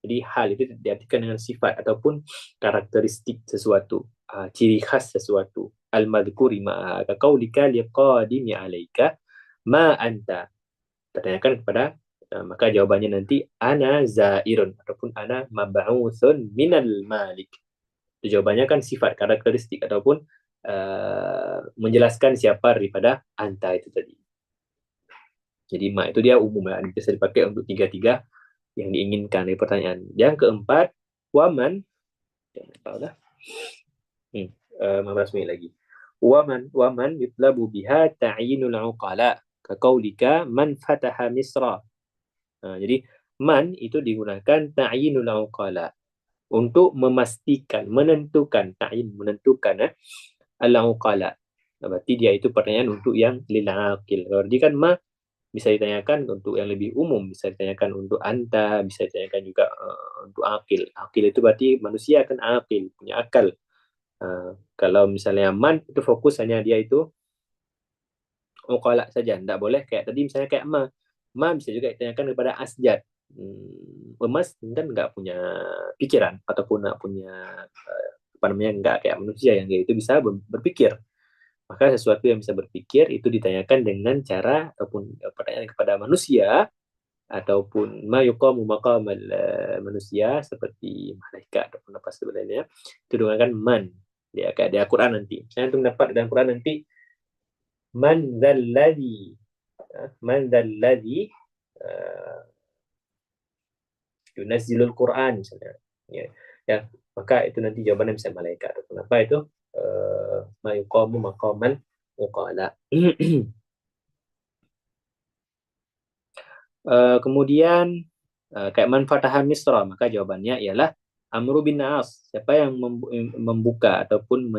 Jadi hal itu diartikan dengan sifat ataupun karakteristik sesuatu, ciri khas sesuatu. Al-madhkuri ma'a kaqaulika liqadimi alaika ma anta. Tertanyakan kepada maka jawabannya nanti ana zairun ataupun ana mab'utsun minal malik. Itu jawabannya kan sifat karakteristik ataupun menjelaskan siapa daripada anta itu tadi. Jadi ma itu dia umum ya, bisa dipakai untuk tiga-tiga yang diinginkan dari pertanyaan. Yang keempat, waman, tahu dah. 15 menit lagi. Waman yutlabu biha ta'yinul uqala ka qaulika man fataha Misra. Jadi man itu digunakan ta'yinul uqala untuk memastikan, menentukan, ta'yin menentukan al-uqala. Berarti dia itu pertanyaan untuk yang lil aqil. Jadi kan ma bisa ditanyakan untuk yang lebih umum, bisa ditanyakan untuk anta, bisa ditanyakan juga untuk akil. Akil itu berarti manusia kan akil, punya akal. Kalau misalnya man itu fokus hanya dia itu uqala saja, tidak boleh kayak tadi misalnya kayak ma bisa juga ditanyakan kepada asjad. Emas kan nggak punya pikiran ataupun nggak punya apa namanya, nggak kayak manusia yang dia itu bisa berpikir. Maka sesuatu yang bisa berpikir itu ditanyakan dengan cara ataupun pertanyaan kepada manusia ataupun ma yuqamu maqamal manusia seperti malaikat ataupun apa sebenarnya itu digunakan man. Dia kayak di Al-Quran nanti. Saya antum dapat dalam Quran nanti man dzalladzi yunazzilul Quran misalnya. Ya, maka itu nanti jawabannya bisa malaikat ataupun apa itu ma yuqamu maqaman uqala. Kemudian kayak man fataha Misra, maka jawabannya ialah Amru bin As. Siapa yang membuka ataupun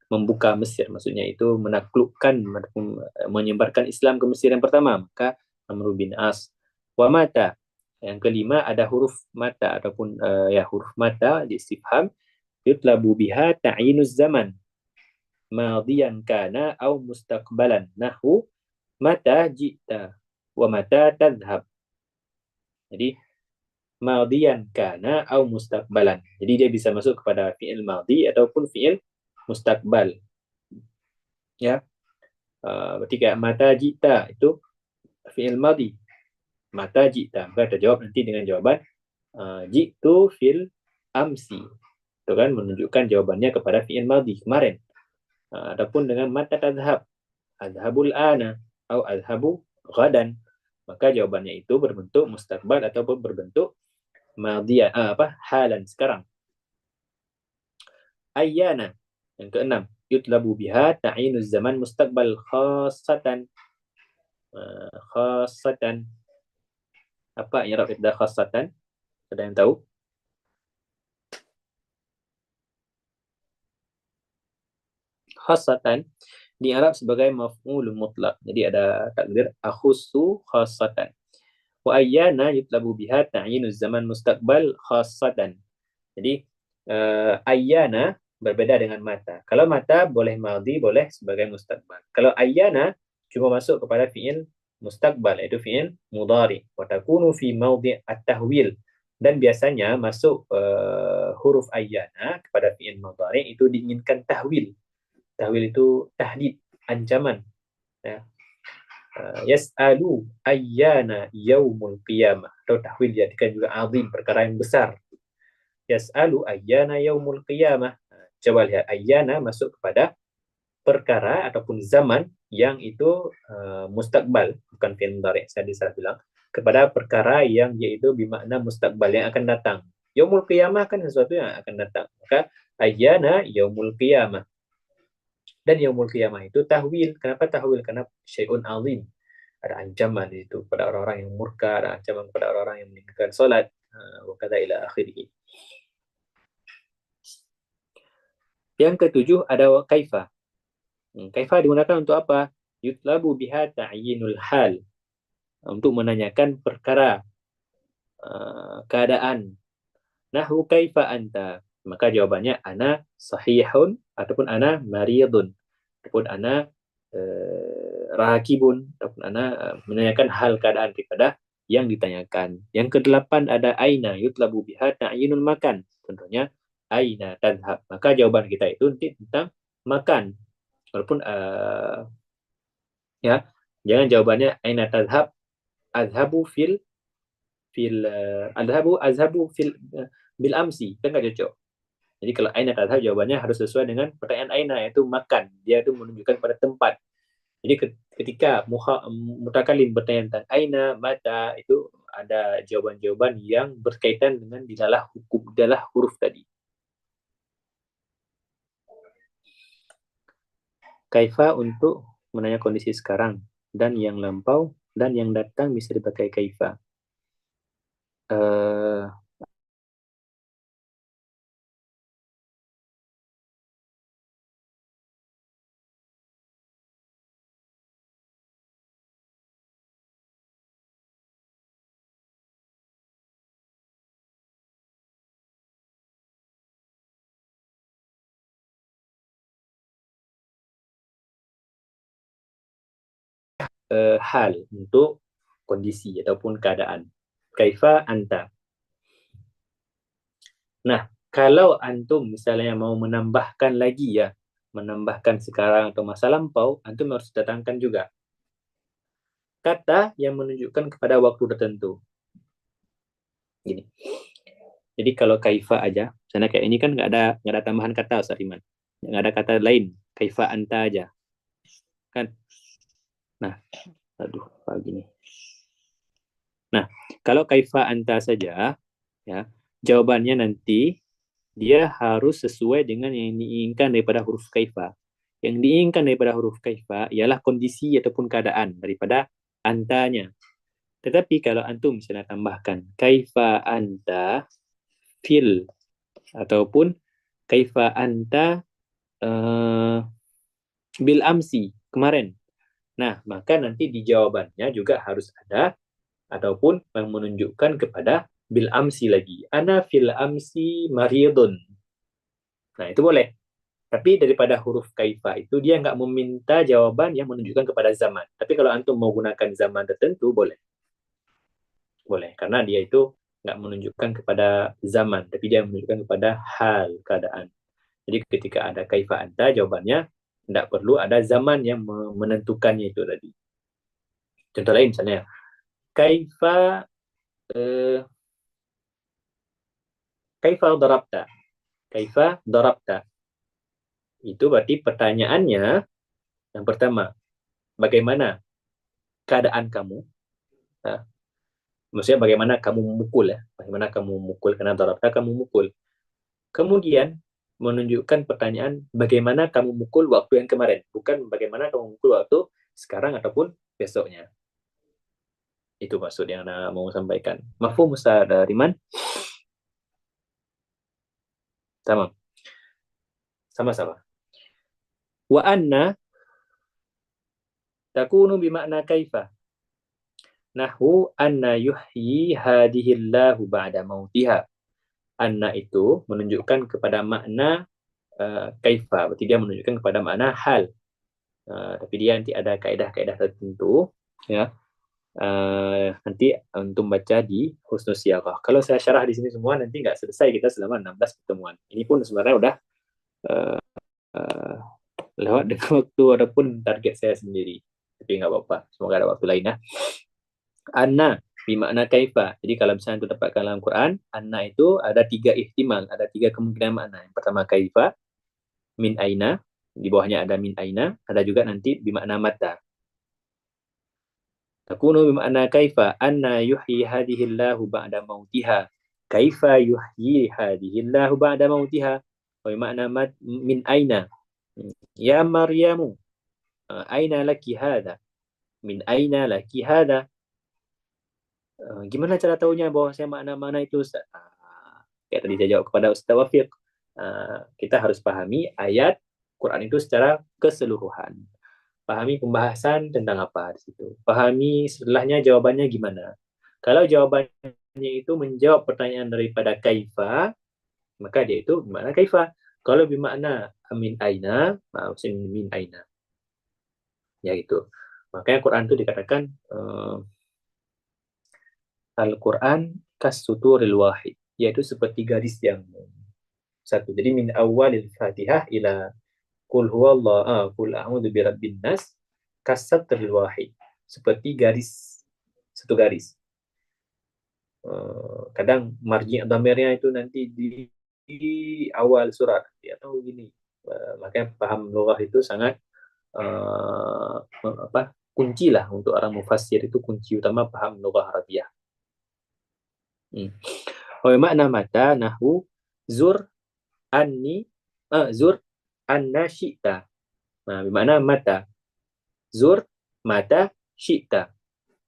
membuka Mesir, maksudnya itu menaklukkan menyebarkan Islam ke Mesir yang pertama, maka Amru bin As. Wa mata. Yang kelima ada huruf mata ataupun huruf mata di istifham yutlabu biha ta'yinuz zaman madiyan kana au mustaqbalan nahu mata ji'ta wa mata tadhhab. Jadi madiyan kana au mustaqbalan. Jadi dia bisa masuk kepada fi'il madi ataupun fi'il mustaqbal. Ya. Berarti kayak mata jita itu fi'il madi. Mata jita. Maka terjawab nanti dengan jawaban jitu fil amsi. Itu kan menunjukkan jawabannya kepada fi'il madi kemarin. Adapun dengan mata tadhhab, adhabul ana atau adhabu ghadan, maka jawabannya itu berbentuk mustaqbal ataupun berbentuk madian halan sekarang. Ayyana yang keenam yutlabu biha ta'yinuz zaman mustaqbal khassatan. Khassatan. Apa i'rab ibda khassatan? Ada yang tahu? Khassatan di Arab sebagai maf'ul mutlaq. Jadi ada takdir akhussu khassatan. Wa ayyana yutlabu biha ta'yinuz zaman mustaqbal khassatan. Jadi ayyana berbeda dengan mata. Kalau mata boleh madhi, boleh sebagai mustaqbal. Kalau ayyana cuma masuk kepada fi'il mustaqbal, yaitu fi'il mudhari. Wa takunu fi mawdi' at-tahwil. Dan biasanya masuk huruf ayyana kepada fi'il mudhari itu diinginkan tahwil. Tahwil itu tahdid, ancaman. Ya. Yas'alu ayyana yaumul qiyamah. Atau tahwil diartikan juga azim, perkara yang besar. Yas'alu ayyana yaumul qiyamah. Coba lihat, ayyana masuk kepada perkara ataupun zaman yang itu mustaqbal, bukan fi'il mudhari. Saya bilang kepada perkara yang yaitu bermakna mustaqbal, yang akan datang. Yaumul qiyamah kan sesuatu yang akan datang. Maka ayyana yaumul qiyamah. Dan yaumul qiyamah itu tahwil. Kenapa tahwil? Karena syai'un azim. Ada ancaman itu pada orang-orang yang murka, ada ancaman pada orang-orang yang meninggalkan salat, wa kadza ila akhirih. Yang ketujuh ada kaifa. Kaifa digunakan untuk apa? Yutlabu biha ta'yinul hal. Untuk menanyakan perkara, keadaan. Nahu kaifa anta. Maka jawabannya ana sahihun ataupun ana maridun ataupun ana rahakibun, ataupun ana menanyakan hal keadaan daripada yang ditanyakan. Yang kedelapan ada aina yutlabu biha ta'yinul makan. Contohnya aina tadhhab. Maka jawaban kita itu nanti tentang makan. Walaupun ya, jangan jawabannya aina tadhhab, adhabu azhabu fil bil amsi, kan nggak cocok. Jadi kalau aina tadhhab jawabannya harus sesuai dengan pertanyaan aina, yaitu makan. Dia itu menunjukkan pada tempat. Jadi ketika mutakalim bertanya tentang aina, mata, itu ada jawaban-jawaban yang berkaitan dengan dilalah hukum, dilalah huruf tadi. Kaifa untuk menanya kondisi sekarang, dan yang lampau, dan yang datang bisa dipakai kaifa. Hal untuk kondisi ataupun keadaan. Kaifa anta. Nah, kalau antum misalnya mau menambahkan lagi ya, menambahkan sekarang atau masa lampau, antum harus datangkan juga kata yang menunjukkan kepada waktu tertentu. Gini. Jadi kalau kaifa aja, misalnya kayak ini kan nggak ada tambahan kata Ustaz Iman. Nggak ada kata lain, kaifa anta aja. Kan? Nah, aduh, gini. Nah, kalau kaifa anta saja, ya, jawabannya nanti dia harus sesuai dengan yang diinginkan daripada huruf kaifa. Yang diinginkan daripada huruf kaifa ialah kondisi ataupun keadaan daripada antanya. Tetapi kalau antum misalnya tambahkan kaifa anta fil ataupun kaifa anta bil amsi, kemarin. Nah, maka nanti di jawabannya juga harus ada ataupun yang menunjukkan kepada bil amsi lagi. Ana fil amsi maridun. Nah, itu boleh. Tapi daripada huruf kaifa itu dia nggak meminta jawaban yang menunjukkan kepada zaman. Tapi kalau antum mau gunakan zaman tertentu, boleh. Boleh, karena dia itu nggak menunjukkan kepada zaman, tapi dia menunjukkan kepada hal, keadaan. Jadi ketika ada kaifa anta, jawabannya tidak perlu ada zaman yang menentukannya itu tadi. Contoh lain misalnya, kaifa kaifa darabta. Kaifa darabta. Itu berarti pertanyaannya yang pertama, bagaimana keadaan kamu? Nah, maksudnya bagaimana kamu memukul ya? Bagaimana kamu memukul? Karena darabta kamu memukul. Kemudian menunjukkan pertanyaan bagaimana kamu mukul waktu yang kemarin, bukan bagaimana kamu mukul waktu sekarang ataupun besoknya. Itu maksud yang Anda mau sampaikan. Mafhum Ustaz Riman? Sama. Sama-sama. Wa anna takunu bimakna kaifa. Nahu anna yuhyi hadihillahu ba'da mautiha. Anna itu menunjukkan kepada makna kaifa. Berarti dia menunjukkan kepada makna hal. Tapi dia nanti ada kaedah-kaedah tertentu. Ya. Nanti untuk baca di Husnul Siyaqah. Kalau saya syarah di sini semua, nanti nggak selesai kita selama 16 pertemuan. Ini pun sebenarnya udah lewat dengan waktu ataupun target saya sendiri. Tapi nggak apa-apa. Semoga ada waktu lain ya. Anna bermakna kaifa. Jadi kalau misalnya itu dapatkan dalam Quran, anna itu ada 3 ihtimal, ada 3 kemungkinan makna. Yang pertama kaifa, min aina, di bawahnya ada min aina, ada juga nanti bermakna mata. Takunu bermakna kaifa, anna yuhyi hadihillahu ba'da mautiha. Kaifa yuhyi hadihillahu ba'da mautiha. Bermakna min aina. Ya Maryamu, aina laki hada. Min aina laki hada. Gimana cara tahunya bahwa saya makna-makna itu Ustaz? Kayak tadi saya jawab kepada Ustaz Wafiq, kita harus pahami ayat Quran itu secara keseluruhan. Pahami pembahasan tentang apa di situ. Pahami setelahnya jawabannya gimana. Kalau jawabannya itu menjawab pertanyaan daripada kaifa, maka dia itu bermakna kaifa. Kalau bermakna min aina, maksudnya min aina. Ya itu. Makanya Quran itu dikatakan Al-Quran kas-suturil wahid, yaitu seperti garis yang satu. Jadi min awalil Fatihah ila qul huwallah, qul a'udzu birabbin nas kas-suturil wahid. Seperti garis, satu garis. Kadang marji' dhamirnya itu nanti di awal surat atau gini. Makanya paham lughah itu sangat kunci lah untuk orang mufassir, itu kunci utama paham lughah Arabiyah. Wa makna mata nahwu zur anni zur anna syi'ta. Nah, bermakna mata. Zur mata syi'ta.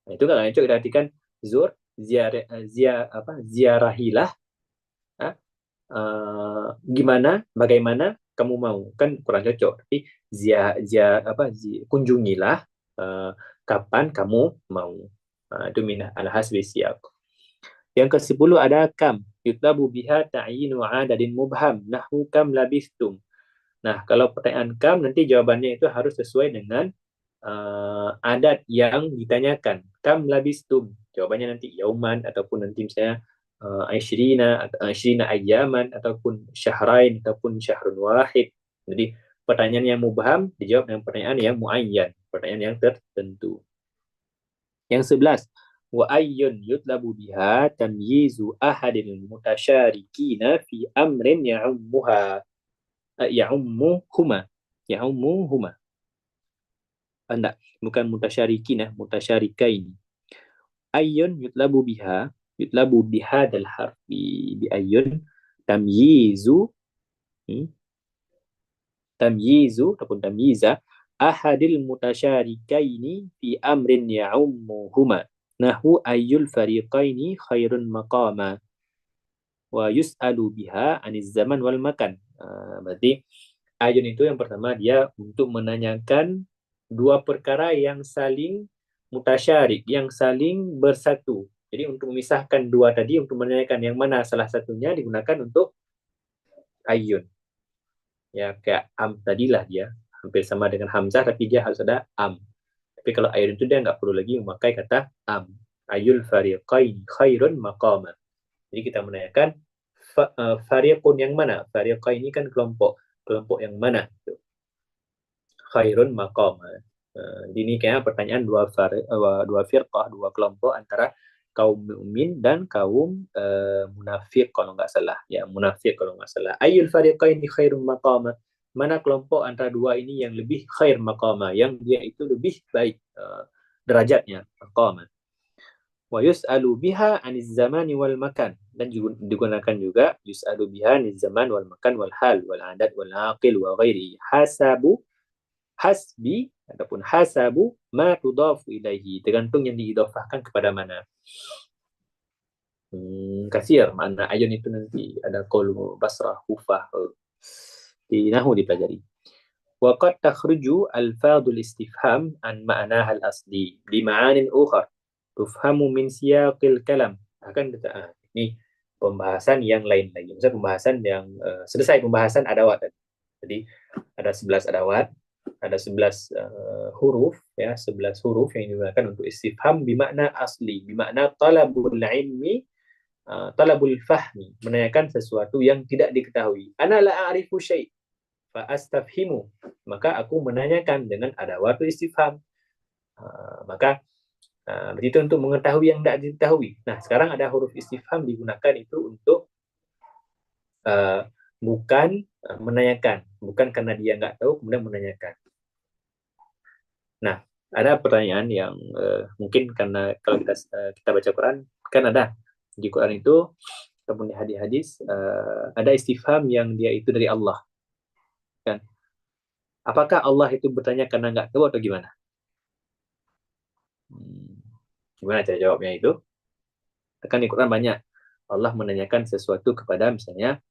Nah, itu kalau itu kita artikan zur ziarahilah, gimana, bagaimana kamu mau, kan kurang cocok. Tapi kunjungilah kapan kamu mau. Itu minah al-hasbi siyaq. Yang ke-10 ada kam, yutlabu biha ta'yinu adadin mubham, nahwu kam labistum. Nah, kalau pertanyaan kam nanti jawabannya itu harus sesuai dengan adat yang ditanyakan. Kam labistum, jawabannya nanti yauman, ataupun nanti misalnya asyrina ayyaman, ataupun syahrain, ataupun syahrun wahid. Jadi pertanyaan yang mubham dijawab dengan pertanyaan yang muayyan, pertanyaan yang tertentu. Yang 11, wa ayyun yutlabu biha tamyizu ahadil mutasyarikina fi amrin ya'ummuhuma. Enggak, bukan mutasyarikin, mutasyarikain. Ayyun yutlabu bihadal harfi bi ayyun tamyizu ataupun tamyiza ahadil mutasyarikaini fi amrin ya'ummuhuma. Nahu ayyul fariqaini khairun maqama wa yus'alu biha aniz zaman wal makan. Berarti ayun itu yang pertama dia untuk menanyakan dua perkara yang saling mutasyarik, yang saling bersatu. Jadi untuk memisahkan dua tadi, untuk menanyakan yang mana salah satunya digunakan untuk ayun. Ya, kayak am tadilah dia hampir sama dengan hamzah, tapi dia harus ada am. Tapi kalau ayun itu dia nggak perlu lagi memakai kata am. Ayul fariqain khairun maqama. Jadi kita menanyakan fariqun yang mana? Fariqain ini kan kelompok yang mana? Khairun maqama. Ini kayak pertanyaan dua firqah, dua kelompok antara kaum mukmin dan kaum munafik kalau nggak salah. Ya, munafik kalau nggak salah. Ayul fariqaini khairun maqama. Mana kelompok antara dua ini yang lebih khair maqama, yang dia itu lebih baik derajatnya, maqama. Wa yus'alu biha 'aniz zamani wal makan, dan juga digunakan juga yus'alu biha 'aniz zaman wal makan wal hal wal adat wal aqil wa ghairi hasbi ataupun hasabu ma tudafu ilaihi, tergantung yang diidhafahkan kepada mana. Kasir makna ayun itu nanti ada qaul Basrah, Kufah, di nahwu dipelajari. Wa qad takhruju alfadul istifham an ma'naha al-asli bi ma'anin ukhar tufhamu min siyaqil kalam. Akan kita ini pembahasan yang lain lagi. Misalnya pembahasan yang selesai pembahasan adawat tadi. Jadi ada 11 adawat, ada 11 huruf, ya, 11 huruf yang digunakan untuk istifham bimakna asli, bimakna talabul ilmi, talabul fahmi, menanyakan sesuatu yang tidak diketahui. Ana la a'rifu syai' fa astafhimu, maka aku menanyakan dengan adawatul istifham. Maka begitu untuk mengetahui yang tidak diketahui. Nah, sekarang ada huruf istifham digunakan itu untuk bukan menanyakan, bukan karena dia nggak tahu kemudian menanyakan. Nah, ada pertanyaan yang mungkin karena kalau kita baca Quran kan ada di Quran itu ataupun di hadis ada istifham yang dia itu dari Allah, kan? Apakah Allah itu bertanya karena nggak tahu atau gimana? Gimana cara jawabnya itu? Kan di Quran banyak Allah menanyakan sesuatu kepada misalnya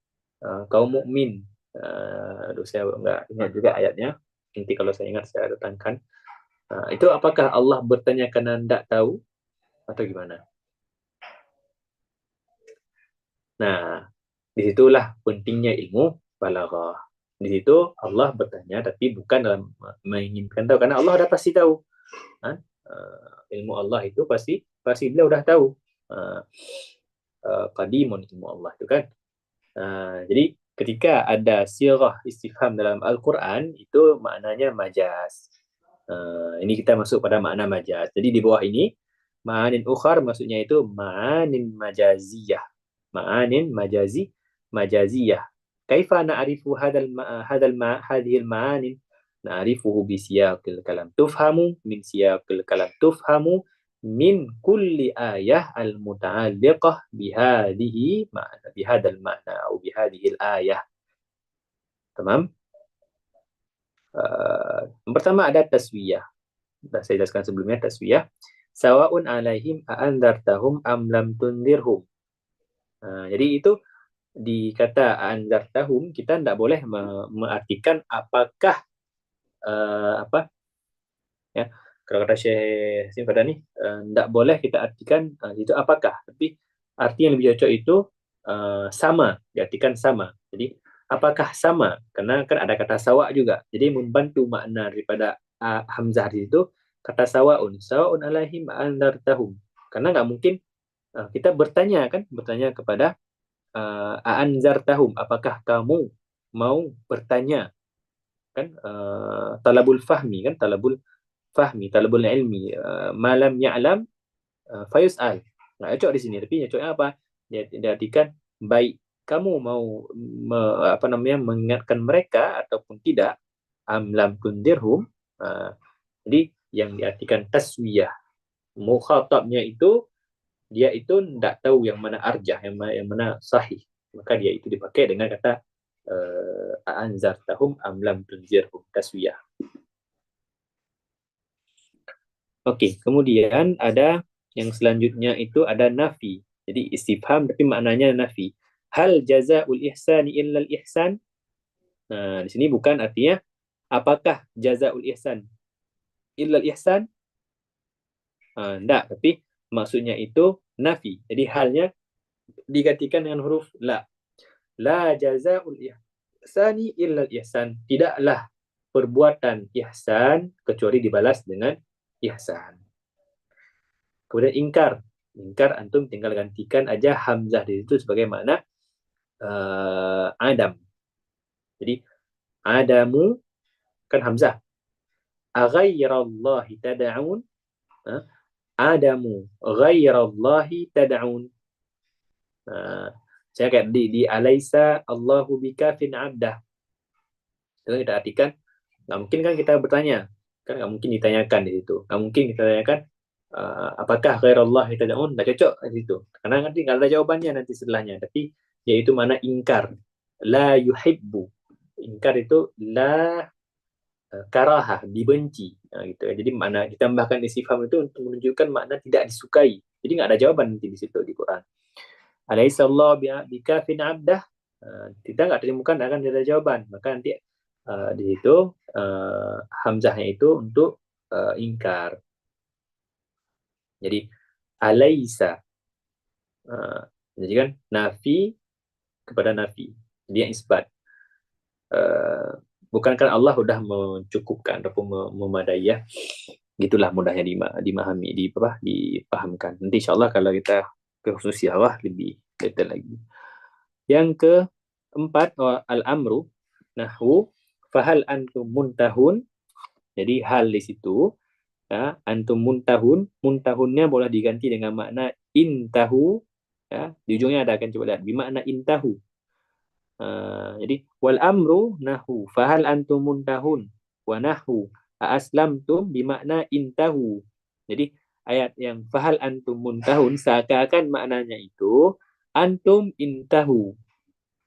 kaum mukmin. Saya nggak ingat juga ayatnya. Nanti kalau saya ingat saya datangkan. Itu apakah Allah bertanya karena tidak tahu atau gimana? Nah, disitulah pentingnya ilmu balaghah. Di situ Allah bertanya tapi bukan dalam menginginkan tahu, karena Allah sudah pasti tahu. Ilmu Allah itu pasti beliau dah tahu. Qadimun ilmu Allah itu kan. Jadi ketika ada sirah istifham dalam Al-Quran, itu maknanya majaz. Ini kita masuk pada makna majaz. Jadi di bawah ini, ma'anin ukhar maksudnya itu ma'anin majaziyah. Ma'anin majaziyah. Kaifa na'rifu hadhil ma'anin? Na'rifuhu bi siyaqil kalam. Tufhamu min siyaqil kalam. Tufhamu min kulli ayah al-muta'alliqah bihadihi ma'na, bihadal ma'na, atau bihadihil ayah. Tamam? Yang pertama ada taswiyah. Sudah saya jelaskan sebelumnya taswiyah. Sawa'un alaihim a'anzartahum am lam tundirhum. Jadi itu di kata a'anzartahum kita tidak boleh mengartikan apakah apa ya. Kalau kata Syekh Hasim Fadani, tidak boleh kita artikan itu apakah, tapi arti yang lebih cocok itu sama, diartikan sama. Jadi apakah sama? Karena kan ada kata sawa juga. Jadi membantu makna daripada hamzah di situ kata sawaun alaihim anzartahum. Karena nggak mungkin kita bertanya kepada anzartahum, apakah kamu mau bertanya? Kan talabul fahmi, kan talabul ilmi, malam ya'lam fayus'al. Nah, cocok di sini, tapi cocoknya apa? Dia artikan baik kamu mau mengingatkan mereka ataupun tidak, am lam tundirhum. Jadi yang diartikan taswiyah, mukhatabnya itu dia itu tidak tahu yang mana arjah, yang mana sahih, maka dia itu dipakai dengan kata anzartahum am lam tunzirhum, taswiyah. Oke, kemudian ada yang selanjutnya itu ada nafi. Jadi istifham tapi maknanya nafi. Hal jazaul ihsani illal ihsan? Nah, di sini bukan artinya apakah jazaul ihsan illal ihsan? Enggak, tapi maksudnya itu nafi. Jadi halnya digantikan dengan huruf la. La jazaul ihsani illal ihsan. Tidaklah perbuatan ihsan kecuali dibalas dengan ihsan. Kemudian ingkar antum tinggal gantikan aja hamzah di situ sebagai makna adam. Jadi adamu kan hamzah. Aghairallahi tad'un. Adamu ghairallahi tad'un. Saya kayak di alaisa Allahu bikafin abdah. Itu kita artikan, nggak mungkin kan kita bertanya, kan nggak mungkin ditanyakan di situ, nggak mungkin kita tanyakan apakah ghairallah tad'un, nggak cocok di situ, karena nanti nggak ada jawabannya nanti setelahnya. Tapi yaitu mana ingkar, la yuhibbu, ingkar itu la karahah, dibenci, gitu. Jadi makna ditambahkan istifham itu untuk menunjukkan makna tidak disukai. Jadi nggak ada jawaban nanti di situ di Quran. Alaisa Allah bikafin abdah, kita nggak temukan akan ada jawaban, maka nanti di situ hamzahnya itu untuk ingkar. Jadi alaisa, jadi kan nafi kepada nafi, dia isbat. Bukankah Allah sudah mencukupkan ataupun memadai, ya? Gitulah mudahnya dimahami, dipahamkan. Nanti insyaallah kalau kita ke khusus Allah lebih detail lagi. Yang keempat, al-amru nahwu fahal antum muntahun. Jadi hal di situ, ya, antum muntahunnya boleh diganti dengan makna intahu, ya, di ujungnya ada, akan coba lihat bermakna intahu. Jadi wal amru nahu fahal antum muntahun wa nahu aslamtum bermakna intahu. Jadi ayat yang fahal antum muntahun seakan-akan maknanya itu antum intahu,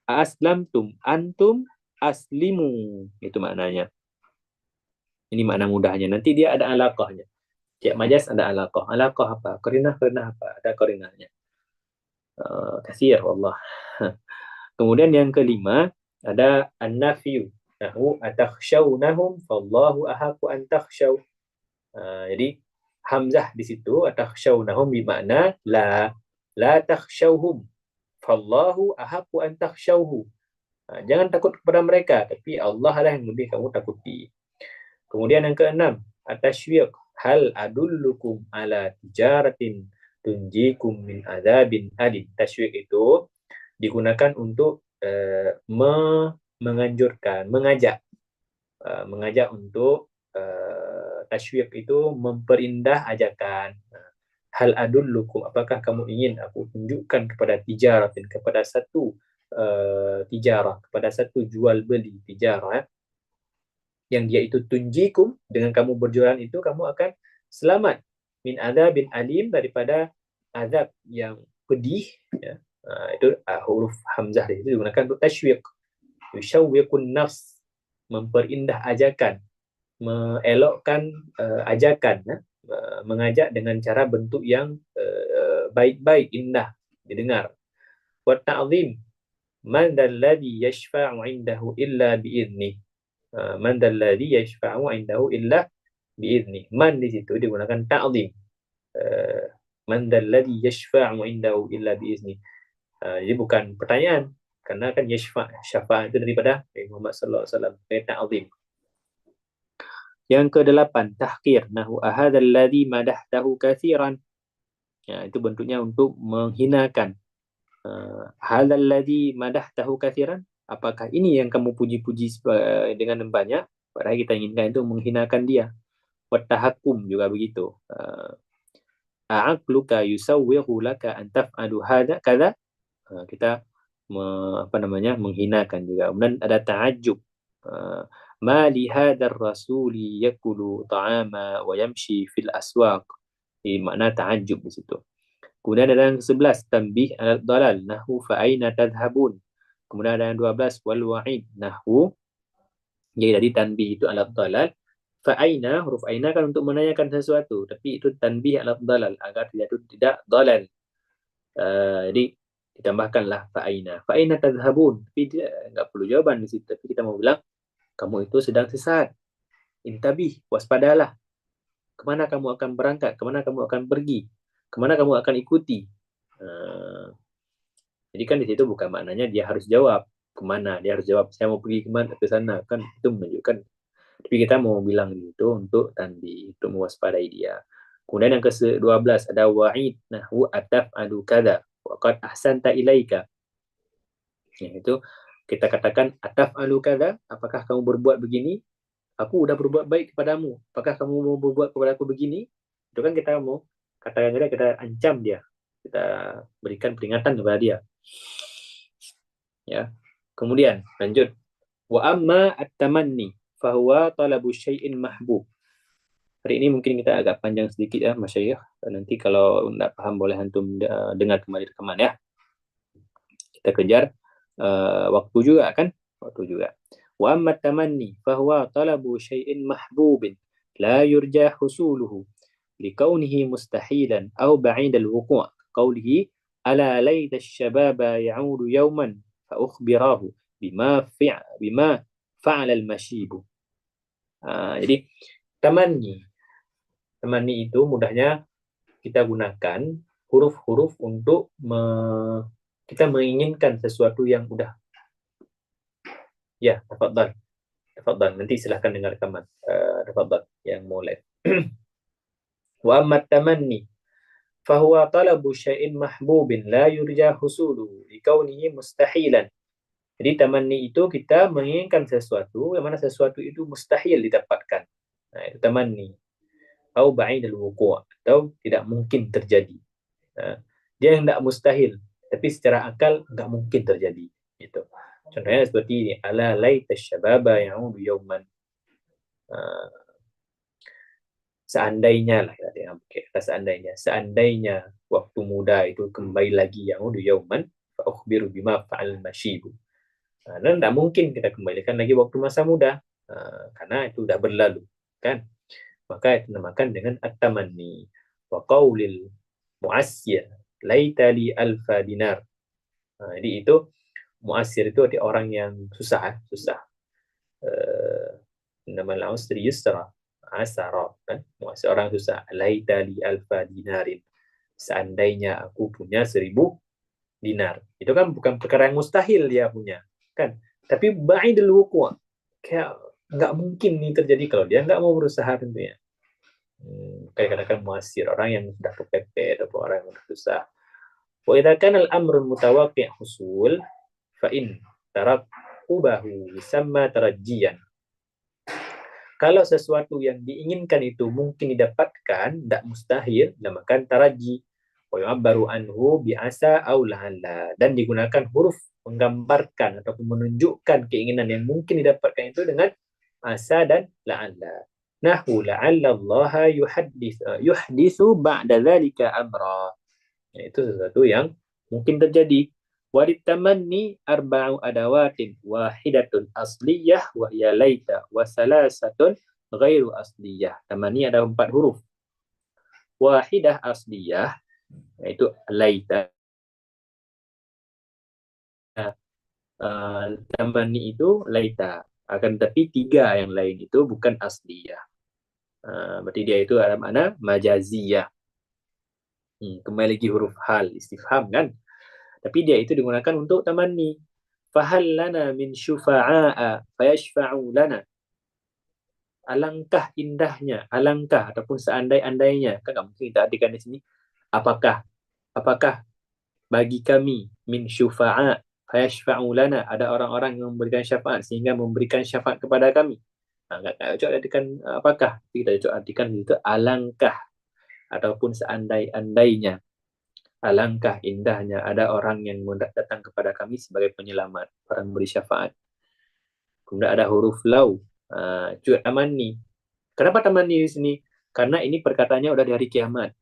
aslamtum antum aslimu, itu maknanya. Ini makna mudahnya. Nanti dia ada alaqahnya. Tiap majas ada alaqah. Alaqah apa? Qarinah apa? Ada qarinahnya. Kasir wallah. Kemudian yang kelima ada an-nafyu. Nahu atakhshawnahum fallahu ahaqqu an takhshaw. Jadi hamzah di situ atakhshawnahum bermakna la takhshawhum fallahu ahaqqu an takhshawhu. Jangan takut kepada mereka, tapi Allah lah yang lebih kamu takuti. Kemudian yang keenam, at-tashwiq. hal adullukum ala tijaratin tunjikum min adzabin alim. Tasywiq itu digunakan untuk menganjurkan, mengajak untuk tasywiq itu memperindah ajakan. Hal adullukum, apakah kamu ingin aku tunjukkan kepada tijaratin, kepada satu tijarah, kepada satu jual beli tijarah yang dia itu tunjikum, dengan kamu berjualan itu kamu akan selamat min adzabin alim, daripada azab yang pedih, ya. Itu huruf hamzah itu digunakan untuk tasywiq. Yusyawwiqun nafs, memperindah ajakan, mengelokkan ajakan, ya. Mengajak dengan cara bentuk yang baik-baik, indah didengar. Wa ta'zim, man dalladhi yashfa'u 'indahu illa bi'idnih. Man dalladhi yashfa'u 'indahu illa bi'idnih. Man di situ digunakan ta'zim. Man dalladhi yashfa'u 'indahu illa bi'idnih. Jadi bukan pertanyaan, karena kan syafaat itu daripada Muhammad sallallahu alaihi wasallam, ta'zim. Yang ke-8, tahqir, nahu ahadzal ladzi madahtahu katsiran. Ya, itu bentuknya untuk menghinakan. Hadzal ladzi madahtahu katsiran, apakah ini yang kamu puji-puji dengan banyak, padahal kita inginkan itu menghinakan dia. Wa tahakkum juga begitu. A'aqluka yusawwiru laka an taf'alu hadza kadza. Kita menghinakan juga. Kemudian ada ta'ajjub. Ma li hadzal rasuli yakulu ta'ama wa yamshi fil aswaq. Ini makna ta'ajjub di situ. Kemudian ada yang ke-11, tanbih alal dalal, nahu fa aina tadhhabun. Kemudian ada yang 12, wal wa'id, nahu, jadi tanbih itu alal dalal. Fa aina, huruf aina kan untuk menanyakan sesuatu, tapi itu tanbih alal dalal, agar tidak dalal. Jadi ditambahkanlah fa aina tadhhabun, tapi enggak perlu jawaban di situ, tapi kita mau bilang kamu itu sedang sesat. Intabih, waspadalah. Kemana kamu akan berangkat? Kemana kamu akan pergi? Kemana kamu akan ikuti? Jadi kan di situ bukan maknanya dia harus jawab kemana. Dia harus jawab saya mau pergi kemana, ke sana. Kan itu menunjukkan. Tapi kita mau bilang gitu untuk tanbih, untuk mewaspadai dia. Kemudian yang ke-12 ada wa'id, nahwu ataf'alu kadza wa qad ahsanta ilaika. Itu kita katakan ataf'alu kadza, apakah kamu berbuat begini? Aku udah berbuat baik kepadamu. Apakah kamu mau berbuat kepada aku begini? Itu kan kita mau katakan juga, kita ancam dia. Kita berikan peringatan kepada dia. Ya. Kemudian lanjut. Wa amma at-tamanni fahuwa talabu syai'in mahbub. Hari ini mungkin kita agak panjang sedikit ya, masyayikh. Nanti kalau tidak paham boleh antum dengar kembali rekaman ya. Kita kejar waktu juga kan? Waktu juga. Wa amma at-tamanni fahuwa talabu syai'in mahbubin la yurja husuluhu likaunihi mustahilan aw ba'id al-wuqu'. Qawlihi ala laita asy-syababa ya'udu yawman fa ukhbirahu bima fa'ala al-mashibu. Jadi tamanni itu mudahnya kita gunakan huruf-huruf untuk kita menginginkan sesuatu yang udah. Ya, tafadhal. Nanti silahkan dengar rekaman. Tafadhal yang mulai. Wa amma tamanni fahuwa talabu syai'in mahbubin la yurja husuluhu likaunihi mustahilan. Jadi tamanni itu kita menginginkan sesuatu yang mana sesuatu itu mustahil didapatkan. Nah, itu tamanni. Atau ba'idul wuqu', atau tidak mungkin terjadi. Nah, dia tidak mustahil, tapi secara akal enggak mungkin terjadi. Gitu. Contohnya seperti ini, ala laita syababa ya'udu yawman. Seandainya lah, seandainya waktu muda itu kembali lagi ya'udu yawman fa ukhbiru bima fa'al mashibu. Dan tidak mungkin kita kembalikan lagi waktu masa muda, karena itu sudah berlalu, kan? Maka itu dinamakan dengan at-tamanni. Wa qaulil mu'assir laita li alfa dinar. Jadi itu mu'assir itu arti orang yang susah. Namal usri yusra, asara, kan? Mu'assir orang susah. Laita li alfa dinarin. Seandainya aku punya 1000 dinar. Itu kan bukan perkara yang mustahil dia punya, kan? Tapi ba'idul wuqu', kayak nggak mungkin ini terjadi kalau dia nggak mau berusaha tentunya. Kadang-kadang muasir, orang yang sudah kepepet atau orang yang sudah susah. Wa idza kana al-amru mutawaqi' husul fa in tarakkubahu yusamma tarajjiyan. Kalau sesuatu yang diinginkan itu mungkin didapatkan, tidak mustahil, dinamakan taraji. Wa yu'abbaru anhu bi'asa aw la'alla. Dan digunakan huruf menggambarkan ataupun menunjukkan keinginan yang mungkin didapatkan itu dengan asa dan la'alla. Nahu la'alla Allah yuhdithu ba'da dhalika amra. Itu sesuatu yang mungkin terjadi. Warid tamanni arba'u adawatin wahidatun asliyah wa hiya laita wa salasatun ghairu asliyah. Tamanni ada 4 huruf. Wahidah asliyah yaitu laita. Tamanni itu laita. Akan tetapi 3 yang lain itu bukan asliyah. Berarti dia itu ada makna majaziyah. Kembali lagi huruf hal istifham kan. Tapi dia itu digunakan untuk tamanni. Fahal lana min syufa'a fayashfa'u lana. Alangkah indahnya, alangkah ataupun seandai-andainya. Kan nggak mungkin kita artikan di sini. Apakah bagi kami min syufa'a fayashfa'u lana. Ada orang-orang yang memberikan syafaat sehingga memberikan syafaat kepada kami. Nggak cocok artikan apakah. Kita cocok artikan itu alangkah ataupun seandai-andainya. Alangkah indahnya ada orang yang datang kepada kami sebagai penyelamat, orang beri syafaat. Kemudian ada huruf lau, cuat tamanni. Kenapa tamanni di sini? Karena ini perkataannya udah di hari kiamat.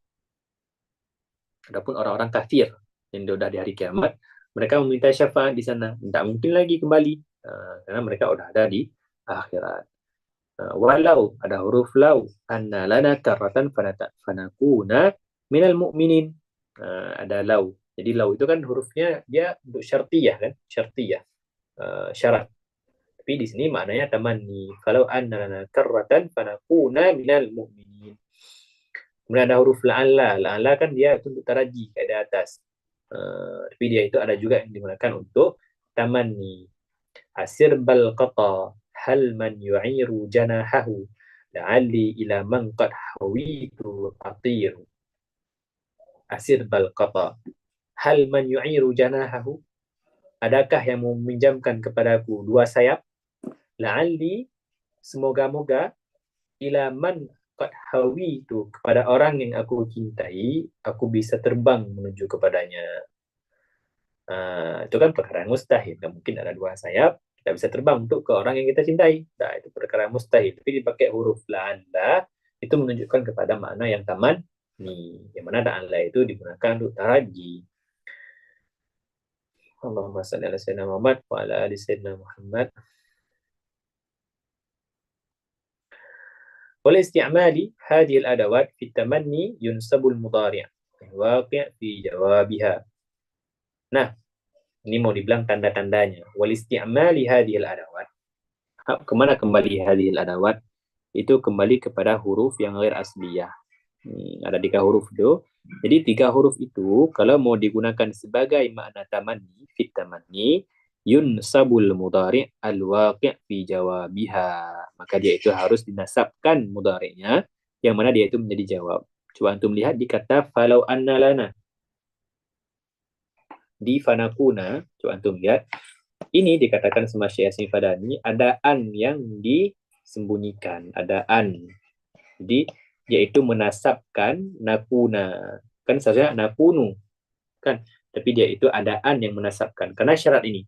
Adapun orang-orang kafir yang udah di hari kiamat, mereka meminta syafaat di sana. Tidak mungkin lagi kembali, karena mereka udah ada di akhirat. Walau, ada huruf lau, anna lana karratan fanakuna minal mu'minin. Ada lau. Jadi lau itu kan hurufnya dia untuk syartiyah kan, syartiyah, syarat. Tapi di sini maknanya tamanni. Kalau anna lana karratan fanakuna minal mu'minin. Kemudian ada huruf la'alla. La'alla kan dia untuk taraji kayak di atas. Tapi dia itu ada juga yang digunakan untuk tamanni. Asir bal qata hal man yu'iru janahahu la'alli ila man qad hawitu atiru. Asir bal qata hal man yu'iru janahahu, adakah yang meminjamkan kepadaku 2 sayap, la'alli, semoga-moga, ila man qad hawitu, kepada orang yang aku cintai, aku bisa terbang menuju kepadanya. Itu kan perkara yang mustahil, nggak mungkin ada 2 sayap kita bisa terbang untuk ke orang yang kita cintai. Nah, itu perkara yang mustahil. Tapi dipakai huruf la'alla itu menunjukkan kepada makna yang taman nih, yang mana la'alla itu digunakan untuk taraji. Allahumma salli ala sayyidina Muhammad wa ala ali sayyidina Muhammad. والاستعمال هذه الأدوات في التمني ينسب المضارع الواقع في جوابها. Nah, ini mau dibilang tanda-tandanya. Walisti'mali hadhil adawat. Kemana kembali hadhil adawat? Itu kembali kepada huruf yang ghair asliyah. Ada 3 huruf itu. Jadi 3 huruf itu kalau mau digunakan sebagai makna tamanni, fit tamanni, yunsabul mudhari' al-waqi' fi jawabiha. Maka dia itu harus dinasabkan mudhari'nya yang mana dia itu menjadi jawab. Coba antum lihat di kata falau anna lana. Di fanakuna, coba antum lihat. Ini dikatakan sama Syekh Yasin Fadani, ada an yang disembunyikan, ada an. Jadi yaitu menasabkan nakuna. Kan seharusnya nakunu. Kan? Tapi dia itu ada an yang menasabkan. Karena syarat ini.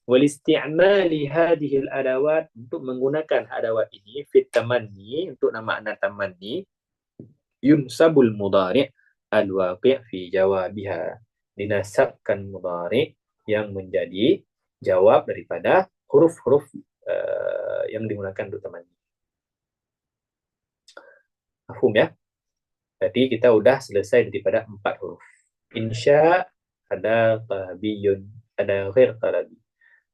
Walisti'mali hadhil adawat, untuk menggunakan adawat ini fit tamanni, untuk nama makna tamanni, yunsabul mudhari' al-waqi' fi jawabiha. Dinasabkan mudhari' yang menjadi jawab daripada huruf-huruf yang digunakan untuk tamanni. Mafhum ya? Jadi kita udah selesai daripada 4 huruf. Insya ada talabiyun, ada ghair talabi.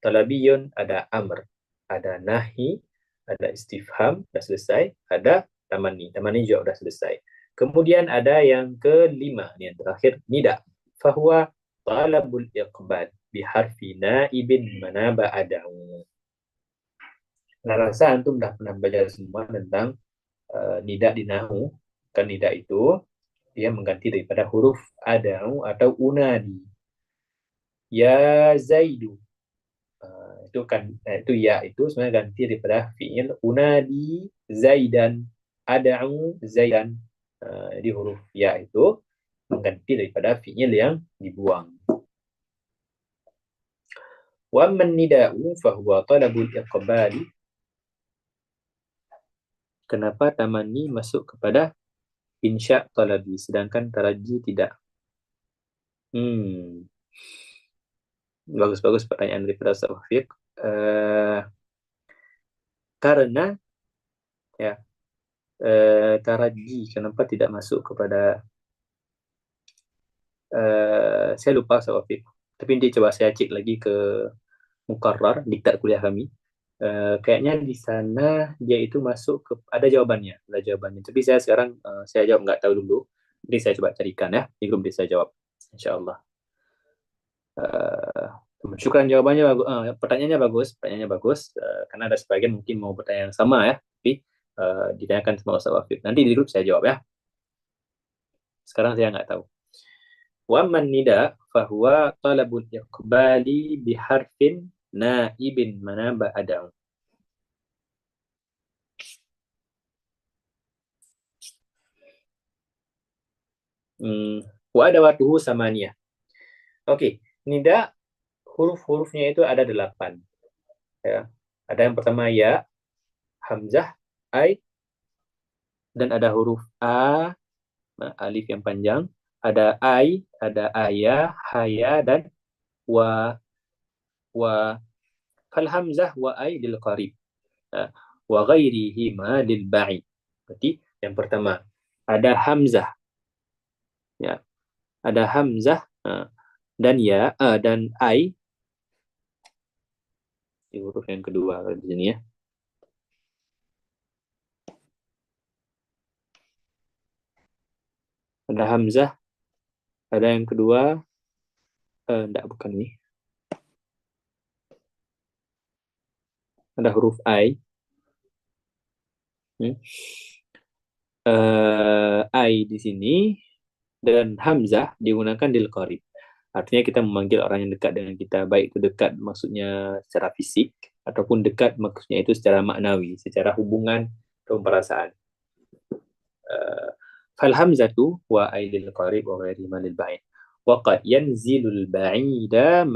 Talabiyun ada amr, ada nahi, ada istifham, sudah selesai, ada tamanni. Tamanni juga sudah selesai. Kemudian ada yang kelima, yang terakhir, nida. Fahuwa talabul iqbal biharfi naibin manaba ada'u. Nah, rasa antum dah pernah belajar semua tentang nida di nahu. Kan nida itu dia mengganti daripada huruf ad'u atau unadi. Ya Zaidu. Itu kan itu ya itu sebenarnya ganti daripada fiil unadi Zaidan, ad'u Zaidan. Jadi huruf ya itu mengganti daripada fiil yang dibuang. Wa man nida'u fahuwa talabul iqbali. Kenapa tamanni masuk kepada insya talabi sedangkan taraji tidak? Bagus-bagus pertanyaan daripada Ustaz Wafiq. Karena ya taraji kenapa tidak masuk kepada saya lupa Ustaz Wafiq. Tapi nanti coba saya cek lagi ke mukarrar diktat kuliah kami. Kayaknya di sana dia itu masuk ke ada jawabannya. Tapi saya sekarang saya jawab nggak tahu dulu. Nanti saya coba carikan ya. Di grup saya jawab. Insyaallah. Syukran jawabannya bagus. Pertanyaannya bagus. Karena ada sebagian mungkin mau bertanya yang sama ya. Tapi ditanyakan sama Ustaz Wafiq. Nanti di grup saya jawab ya. Sekarang saya nggak tahu. Wa man nida fahuwa talabul iqbali biharfin naibin mana ba'ada'u. Wa adawatuhu samaniyah. Oke, nida huruf-hurufnya itu ada 8. Ya. Ada yang pertama ya, hamzah, ai, dan ada huruf a, alif yang panjang, ada ai, ada aya, haya, dan wa. Fal hamzah wa ai lil qarib. Wa ghairihima lil ba'id. Berarti yang pertama ada hamzah. Ya. Ada hamzah dan ya dan ai di huruf yang kedua di sini ya. Ada hamzah, ada yang kedua enggak bukan ini. Ada huruf ai. Ai di sini dan hamzah digunakan lil qarib. Artinya kita memanggil orang yang dekat dengan kita, baik itu dekat maksudnya secara fisik ataupun dekat maksudnya itu secara maknawi, secara hubungan atau perasaan. Fal hamzatu wa ai lil qarib wa ghairi ma lil ba'id. Waqad yanzilul ba'ida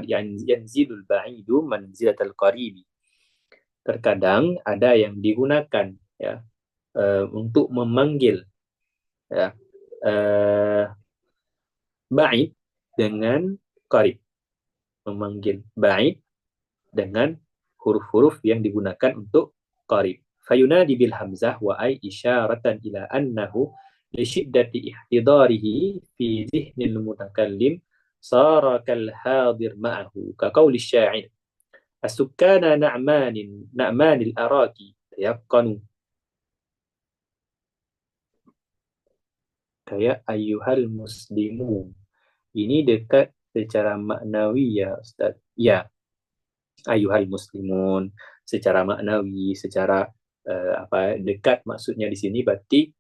yanzilul ba'idu manzilatal qaribi. Terkadang ada yang digunakan ya untuk memanggil ya ba'id dengan qarib, memanggil ba'id dengan huruf-huruf yang digunakan untuk qarib. Fayunadi bil hamzah wa ay isyaratan ila annahu li syiddati ihtidarihi fi zihnil mutakallim sara kal hadir ma'ahu ka qawli syair as-sukkana na'manil araki tayaqqanu. Kayak ayyuhal muslimun. Ini dekat secara maknawi ya Ustaz. Ya. Ayyuhal muslimun secara maknawi, secara dekat maksudnya di sini berarti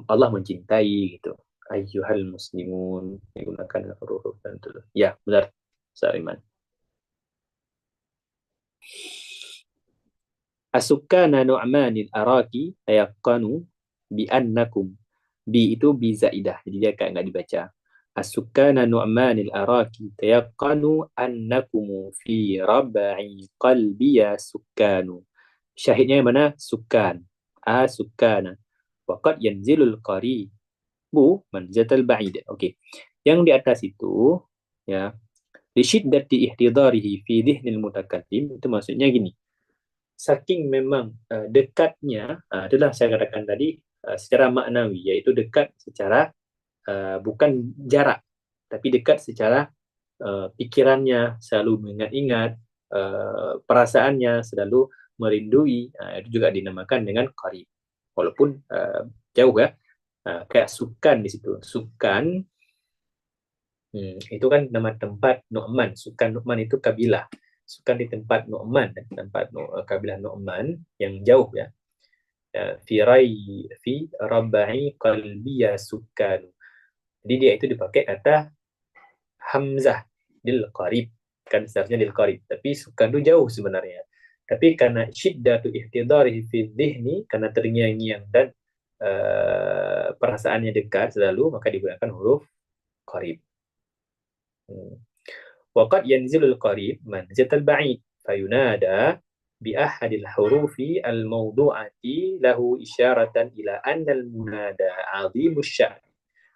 Allah mencintai gitu. Ayyuhal muslimun menggunakan huruf dan itu. Ya, benar. Sariman. As-sukkana nu'manil araki tayaqqanu bi annakum. Bi itu bi zaidah. Jadi dia kayak enggak dibaca. As-sukkana nu'manil araki tayaqqanu annakum fi rab'i qalbi ya sukkanu. Syahidnya yang mana? Sukan. Sukkana. Waqad yanzilul qaribu manzatal ba'id. Okey. Yang di atas itu ya, li syiddati ihtidarihi fi dhihnil mutakallim, itu maksudnya gini. Saking memang dekatnya, itulah saya katakan tadi secara maknawi, yaitu dekat secara bukan jarak, tapi dekat secara pikirannya selalu mengingat-ingat, perasaannya selalu merindui, itu juga dinamakan dengan qarib. Walaupun jauh ya, kayak Sukan di situ. Sukan itu kan nama tempat Nu'man. Sukan Nu'man itu kabilah. Sukan di tempat Nu'man, tempat kabilah Nu'man yang jauh ya. fi rabai qalbi ya sukkan. Jadi dia itu dipakai kata hamzah lil qarib, kan seharusnya lil qarib, tapi sukkan itu jauh sebenarnya. Tapi karena syiddatu ihtidarihi fi dhihni, karena terngiang-ngiang dan perasaannya dekat selalu, maka digunakan huruf qarib. Waqad yanzilul qarib manzilatal ba'id fayunada bi ahadil hurufi al-mawdu'ati lahu isyaratan ila anna al-munada 'azimush sya'n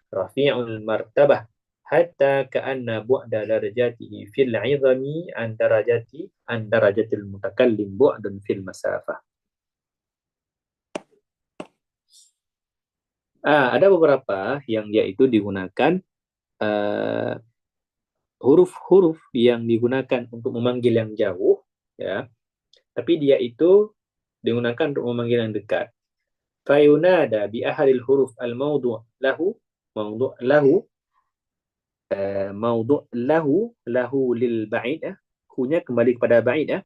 rafi'ul martabah hatta ka'anna bu'da darajatihi fil 'izami an darajatil mutakallim bu'dun fil masafah. Ada beberapa yang dia itu digunakan huruf-huruf yang digunakan untuk memanggil yang jauh, ya, tapi dia itu digunakan untuk memanggil yang dekat. Fayunada bi ahadil huruf al-mawdu' lahu lil ba'id, hunya kembali kepada ba'id,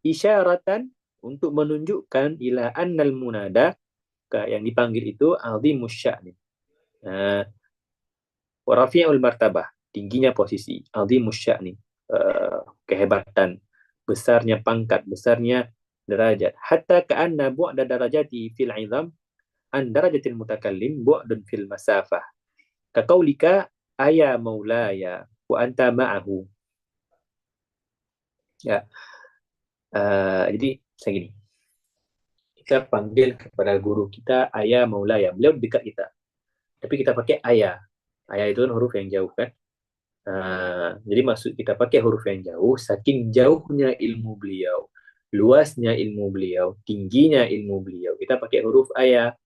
isyaratan untuk menunjukkan ila annal munada, yang dipanggil itu azimus sya'ni, wa rafi'ul martabah, tingginya posisi, azimus sya'ni, kehebatan, besarnya pangkat, besarnya derajat. Hatta ka'anna bu'da darajati fil 'izam an darajatil mutakallim bu'dun fil masafah. Kaqaulika aya maulaya wa anta ma'ahu. Ya. Jadi segini. Kita panggil kepada guru kita ayah maulaya. Beliau dekat kita. Tapi kita pakai ayah. Ayah itu kan huruf yang jauh kan. Jadi maksud kita pakai huruf yang jauh, saking jauhnya ilmu beliau, luasnya ilmu beliau, tingginya ilmu beliau, kita pakai huruf ayah,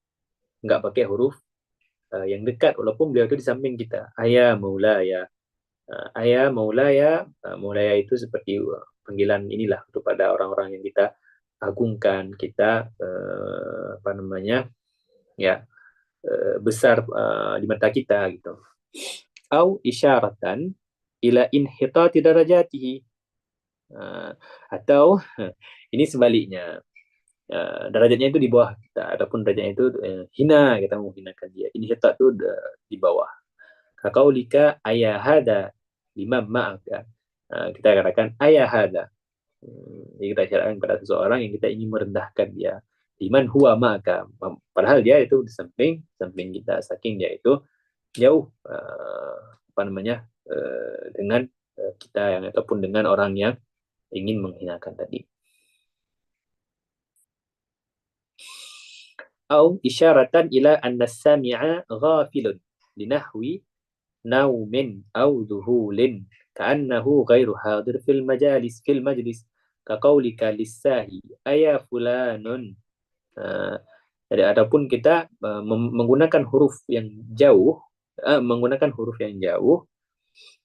nggak pakai huruf yang dekat, walaupun beliau itu di samping kita. Ayah maulaya, maulaya itu seperti panggilan inilah kepada orang-orang yang kita agungkan, kita besar di mata kita gitu. Au isyaratan ila inhitati darajatihi, atau ini sebaliknya, derajatnya itu di bawah kita, ataupun derajatnya itu hina, kita mau hinakan dia. Inhitat itu di bawah. Kaqaulika ayah hada liman ma'aka, kita katakan ayah hada, jadi kita isyaratkan kepada seseorang yang kita ingin merendahkan dia, liman huwa ma'aka, padahal dia itu di samping kita, saking dia itu jauh dengan kita yang, ataupun dengan orang yang ingin menghinakan tadi. Au isyaratan ila anna sami'a ghafilun linahwi naumin au dhuhulin ka'annahu ghairu hadir fil majlis kaqaulika lissahi aya fulanun. Jadi adapun kita menggunakan huruf yang jauh,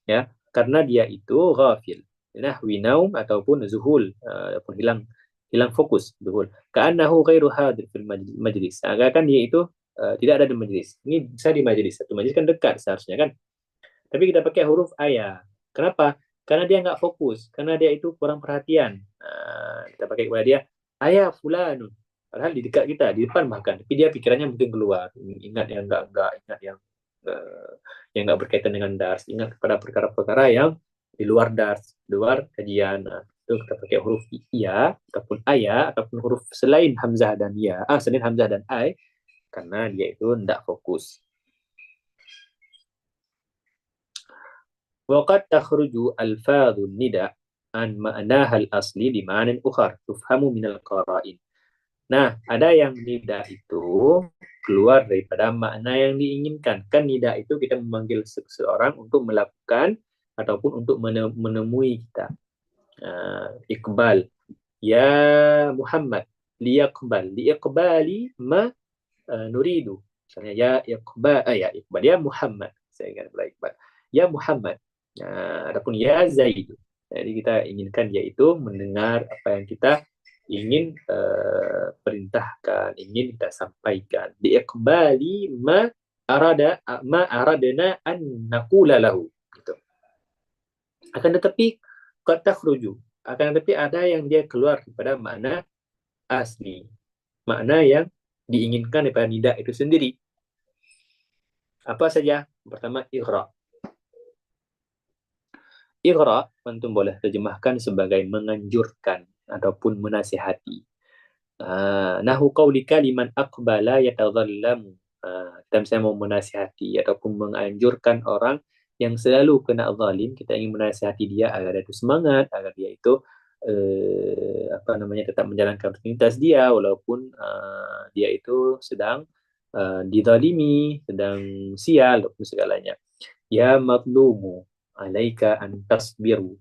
ya, karena dia itu ghafil, nahwi naum ataupun zuhul, ataupun hilang fokus, zuhul. Ka'annahu ghairu hadir fil majlis, agarkan dia itu tidak ada di majlis. Ini bisa di majlis, satu majlis kan dekat seharusnya kan, tapi kita pakai huruf ayah. Kenapa? Karena dia nggak fokus, karena dia itu kurang perhatian. Kita pakai kepada dia ayah fulanun, padahal di dekat kita, di depan bahkan, tapi dia pikirannya mungkin keluar, ingat yang nggak berkaitan dengan dars, ingat kepada perkara-perkara yang di luar dars, di luar kajian. Itu kita pakai huruf iya ataupun ayah, ataupun huruf selain hamzah dan ya, selain hamzah dan ai, karena dia itu tidak fokus. Waqad takhruju alfadhun nida an ma'naha al-asli bi ma'anin ukhar tufhamu min al-qara'in. Nah, ada yang nida itu keluar daripada makna yang diinginkan. Kan nida itu kita memanggil seseorang untuk melakukan ataupun untuk menemui kita. Iqbal, ya Muhammad, liiqbali ma nuridu. Misalnya ya Iqbal, ya Muhammad. Saya ingat Iqbal. Ya Muhammad. Adapun ya Zaid. Jadi kita inginkan dia itu mendengar apa yang kita ingin perintahkan, ingin kita sampaikan. Liiqbali ma aradna an naqula lahu. Gitu. Akan tetapi qad takhruju, akan tetapi ada yang dia keluar daripada makna asli. makna yang diinginkan daripada nida itu sendiri. Apa saja? Pertama, iqra. Iqra, antum boleh terjemahkan sebagai menganjurkan ataupun menasihati. Nahu qaulika liman aqbala yatadhallamu. Kita misalnya mau menasihati ataupun menganjurkan orang yang selalu kena zalim, kita ingin menasihati dia agar dia itu semangat, agar dia itu tetap menjalankan rutinitas dia walaupun dia itu sedang dizalimi, sedang sial ataupun segalanya. Ya matlumu alaika an tasbiru,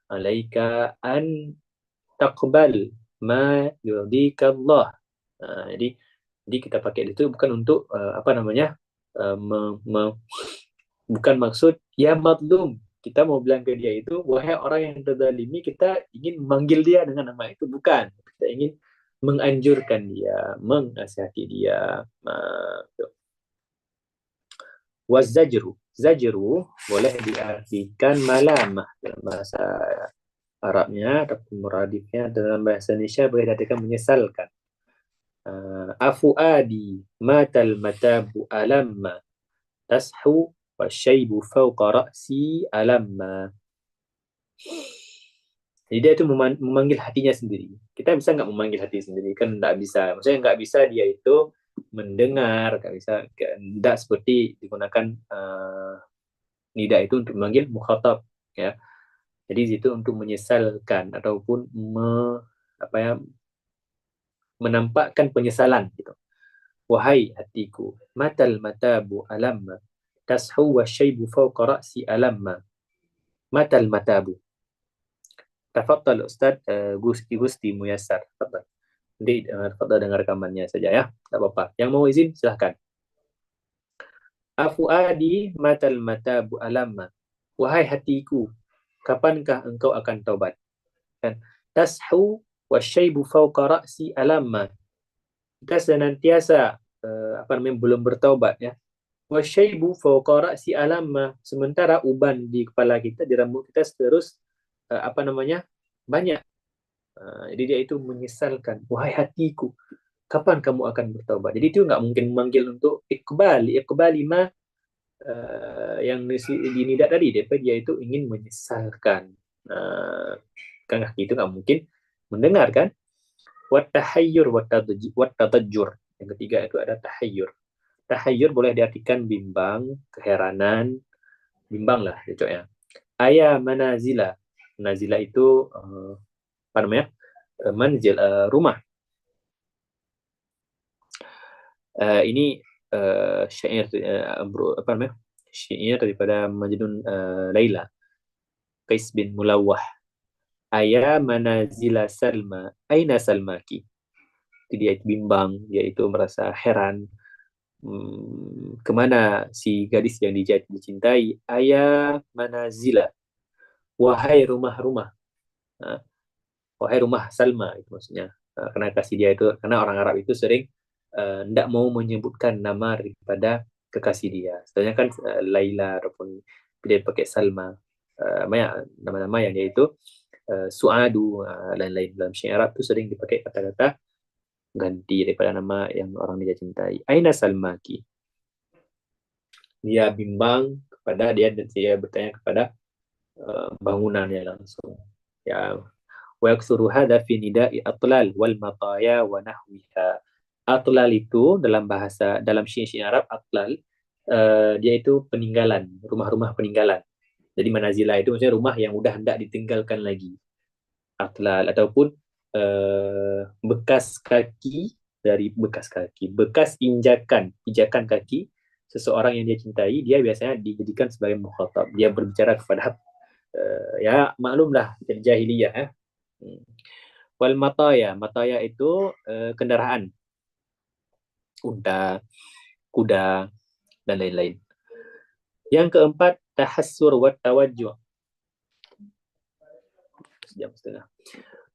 alaika an taqbal ma yurdika Allah. Jadi kita pakai itu bukan untuk bukan maksud ya madlum. Kita mau bilang ke dia itu, wahai orang yang terzalimi, kita ingin memanggil dia dengan nama itu, bukan. Kita ingin menganjurkan dia, menasihati dia. Wazajru. Zajru boleh diartikan malamah dalam bahasa Arabnya ataupun muradifnya, dalam bahasa Indonesia boleh diartikan menyesalkan. Afuadi matal matabu alamma tashu wasyaibu fawqa ra'si alamma. Jadi dia itu memanggil hatinya sendiri. Kita bisa nggak memanggil hati sendiri? Kan nggak bisa. Maksudnya nggak bisa dia itu mendengar, nggak bisa. Nggak seperti digunakan nida itu untuk memanggil mukhatab. Ya. Jadi itu untuk menyesalkan ataupun menampakkan penyesalan gitu. Wahai hatiku, matal matabu alamma tashu wasyaibu fawqa ra'si alamma. Matal matabu. Tafadhal Ustaz Gusti Muyassar. Tafadhal. Nanti tafadhal dengar rekamannya saja ya. Tak apa-apa. Yang mau izin silahkan. Afuadi matal matabu alamma. Wahai hatiku, kapankah engkau akan taubat? Dan tashu wasyaibu fawqa ra'si alamma. Kita senantiasa belum bertaubat ya. Wasyaibu fawqa ra'si alamma. Sementara uban di kepala kita, di rambut kita terus banyak. Jadi dia itu menyesalkan, wahai hatiku, kapan kamu akan bertaubat? Jadi itu nggak mungkin memanggil untuk ikbali ma yang dinidak tadi. Dia itu ingin menyesalkan. Kan itu nggak mungkin mendengar kan? Watahayyur watatajur. Yang ketiga itu ada tahayyur. Tahayyur boleh diartikan bimbang, keheranan, bimbang lah ya. Aya manazila. Manazila itu manzil, rumah. Ini syair syair daripada Majnun Laila, Qais bin Mulawah. Aya manazila Salma, aina Salmaki. Jadi dia bimbang, dia itu merasa heran. Kemana si gadis yang dicintai? Aya manazila, wahai rumah-rumah. Wahai rumah Salma, itu maksudnya. Karena kasih dia itu, karena orang Arab itu sering tidak mau menyebutkan nama daripada kekasih dia. Sebenarnya kan Laila ataupun dia pakai Salma, nama-nama yang dia itu Suadu, lain-lain dalam syair Arab itu sering dipakai kata-kata ganti daripada nama yang orang dia cintai. Aina Salmaki. Dia bimbang kepada dia dan dia bertanya kepada bangunannya langsung. Ya, wa yaksuru hadza fi nida'i atlal wal mataya wa nahwiha. Atlal itu dalam syair Arab, atlal dia itu peninggalan, rumah-rumah peninggalan. Jadi manazila itu maksudnya rumah yang udah hendak ditinggalkan lagi. Atlal ataupun bekas injakan kaki seseorang yang dia cintai, dia biasanya dijadikan sebagai mukhatab. Dia berbicara kepada ya maklumlah jahiliyah ya. Wal mataya itu kendaraan, unta, kuda dan lain-lain. Yang keempat, tahassur wa tawajjuh. Sejam setengah.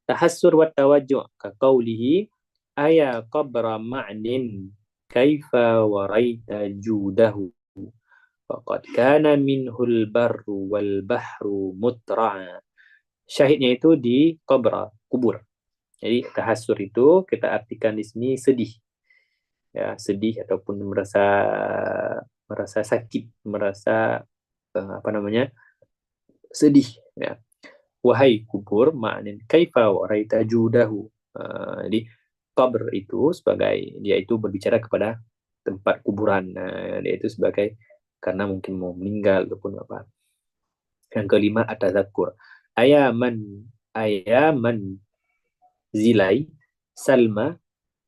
Tahassur wa tawajjuh ka qawlihi aya qabra ma'nin kaifa waraita judahu faqad kana minhul barru wal bahru mutra'a. Syahidnya itu di qabra, kubur. Jadi tahassur itu kita artikan di sini sedih, ya sedih ataupun merasa sakit, merasa apa namanya sedih. Ya. Wahai kubur, maknin kaifa waraita judahu. Jadi qabr itu sebagai dia itu berbicara kepada tempat kuburan. Dia itu sebagai karena mungkin mau meninggal ataupun apa. Yang kelima at-tadzakur. Ayaman zilai salma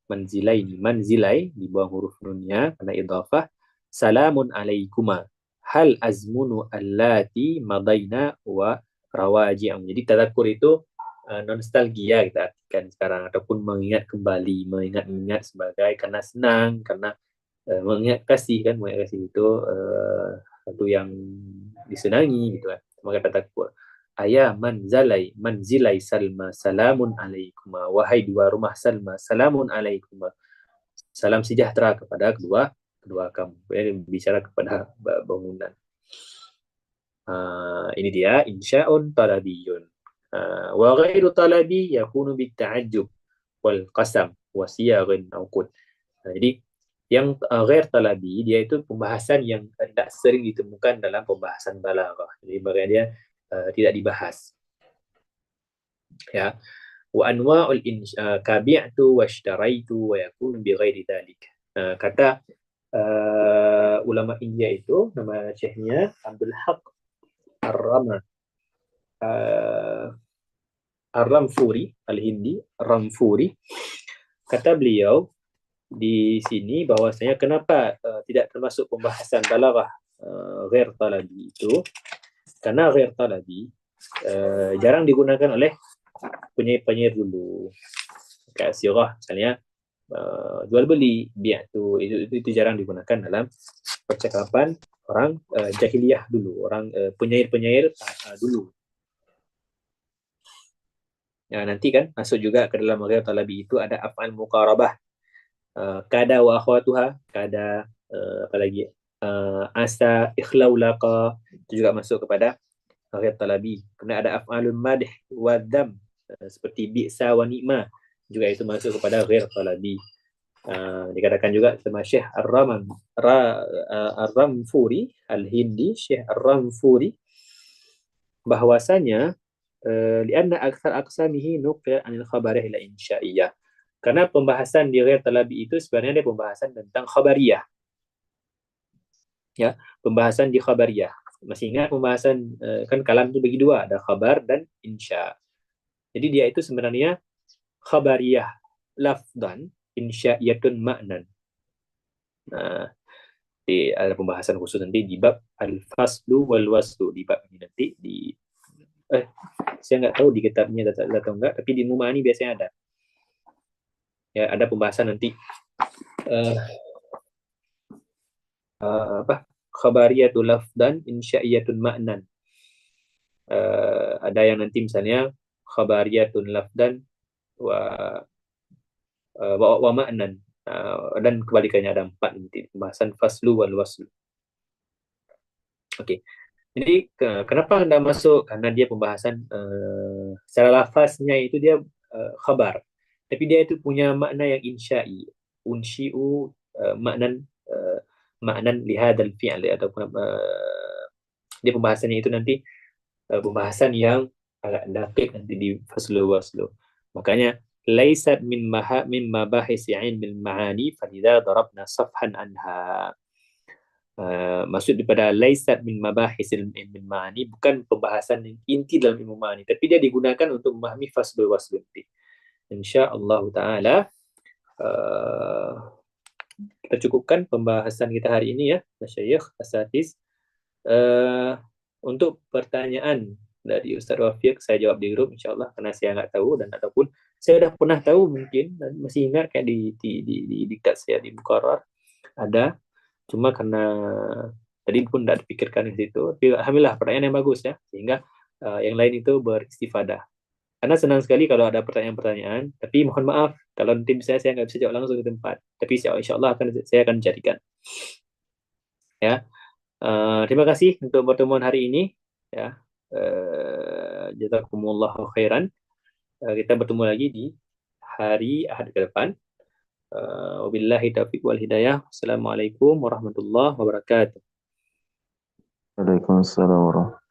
manzilai ini manzilai di bawah huruf nunnya karena idhafah salamun alaikuma hal azmunu allati madaina wa rawaji'am. Jadi tadzakur itu nostalgia kita artikan sekarang ataupun mengingat kembali, mengingat-ingat sebagai karena senang, karena mengingat kasih kan, mengingat kasih itu satu yang disenangi gitu kan. Maka tadzakur Ayah manzilai Salma salamun alaikum, wahai dua rumah Salma salamun alaikum, salam sejahtera kepada kedua kedua kamu. Bicara kepada bangunan. Ini dia insya'un talabiyun. Wa ghairu talabi yakunu bitta'ajjub wal qasam wa siyaghin au qud. Jadi yang ghair talabi dia itu pembahasan yang tidak sering ditemukan dalam pembahasan balaghah. Jadi bagian dia tidak dibahas. Ya. Wa anwa'ul kabi'tu wa ishtaraitu wa yakunu bi ghairi dhalik. Kata ulama India itu nama syekhnya Abdul Haq Ar-Rama Ar-Ramfuri Al-Hindi Ramfuri, kata beliau di sini bahwasanya kenapa tidak termasuk pembahasan balaghah ghair talabi itu karena ghair talabi jarang digunakan oleh penyair-penyair dulu. Kayak sirah misalnya jual beli bi'tu itu jarang digunakan dalam percakapan orang jahiliyah dulu, orang penyair-penyair dulu. Nah, nanti kan masuk juga ke dalam ghair talabi itu ada af'al muqarabah, kada wa akhwatuha, kada apa lagi asa ikhlaulaqa, itu juga masuk kepada ghair talabi. Kemudian ada af'alul madh wa dzam seperti bi'sa wa ni'ma, juga itu masuk kepada ghair talabi. Dikatakan juga sama Syekh Ar-Ramfuri Al-Hindi, Syekh Ar-Ramfuri, bahwasanya lianna aktsar aqsamihi nuqil anil khabariyah ila insya'iyah. Karena pembahasan di ghair talabi itu sebenarnya dia pembahasan tentang khabariyah. Ya, pembahasan di khabariyah. Masih ingat pembahasan kan kalam itu bagi dua, ada khabar dan insya. Jadi dia itu sebenarnya khabariyah lafdan, insya'iyatun ma'nan. Nah, ada pembahasan khusus nanti di bab al-faslu wal waslu, di bab ini nanti di saya nggak tahu di kitabnya atau enggak, tapi di Numani biasanya ada. Ya, ada pembahasan nanti apa? Khabariyatul lafdan, insya'iyatun ma'nan. Ada yang nanti misalnya khabariyatun lafdan wa ma'nan. Dan kebalikannya ada 4 nanti pembahasan faslu wal waslu. Oke. Jadi kenapa Anda masuk? Karena dia pembahasan secara lafaznya itu dia khabar. Tapi dia itu punya makna yang insya'i. Unsyi'u maknan lihadal fi'al, ataupun dia pembahasannya itu nanti pembahasan yang agak dakik nanti di faslu waslu. Makanya laisat min mabahis ilmil ma'ani falidha darabna safhan anha. Maksud daripada laisat min mabahis ilmil ma'ani bukan pembahasan yang inti dalam ilmu ma'ani, tapi dia digunakan untuk memahami faslu waslu nanti. Insyaallah taala kita cukupkan pembahasan kita hari ini ya, masyayikh asatiz. Untuk pertanyaan dari Ustaz Rafiq saya jawab di grup insyaallah, karena saya nggak tahu, dan ataupun saya sudah pernah tahu mungkin dan masih ingat kayak di diktat saya di Muqarrar ada, cuma karena tadi pun tidak dipikirkan di situ. Tapi alhamdulillah pertanyaan yang bagus ya, sehingga yang lain itu beristifadah. Karena senang sekali kalau ada pertanyaan-pertanyaan, tapi mohon maaf kalau tim saya nggak bisa jawab langsung di tempat, tapi insyaallah saya akan carikan. Ya. Terima kasih untuk pertemuan hari ini ya. Jazakumullahu khairan. Kita bertemu lagi di hari Ahad ke depan. Wabillahi taufiq wal hidayah. Assalamualaikum warahmatullahi wabarakatuh. Waalaikumsalam warahmatullahi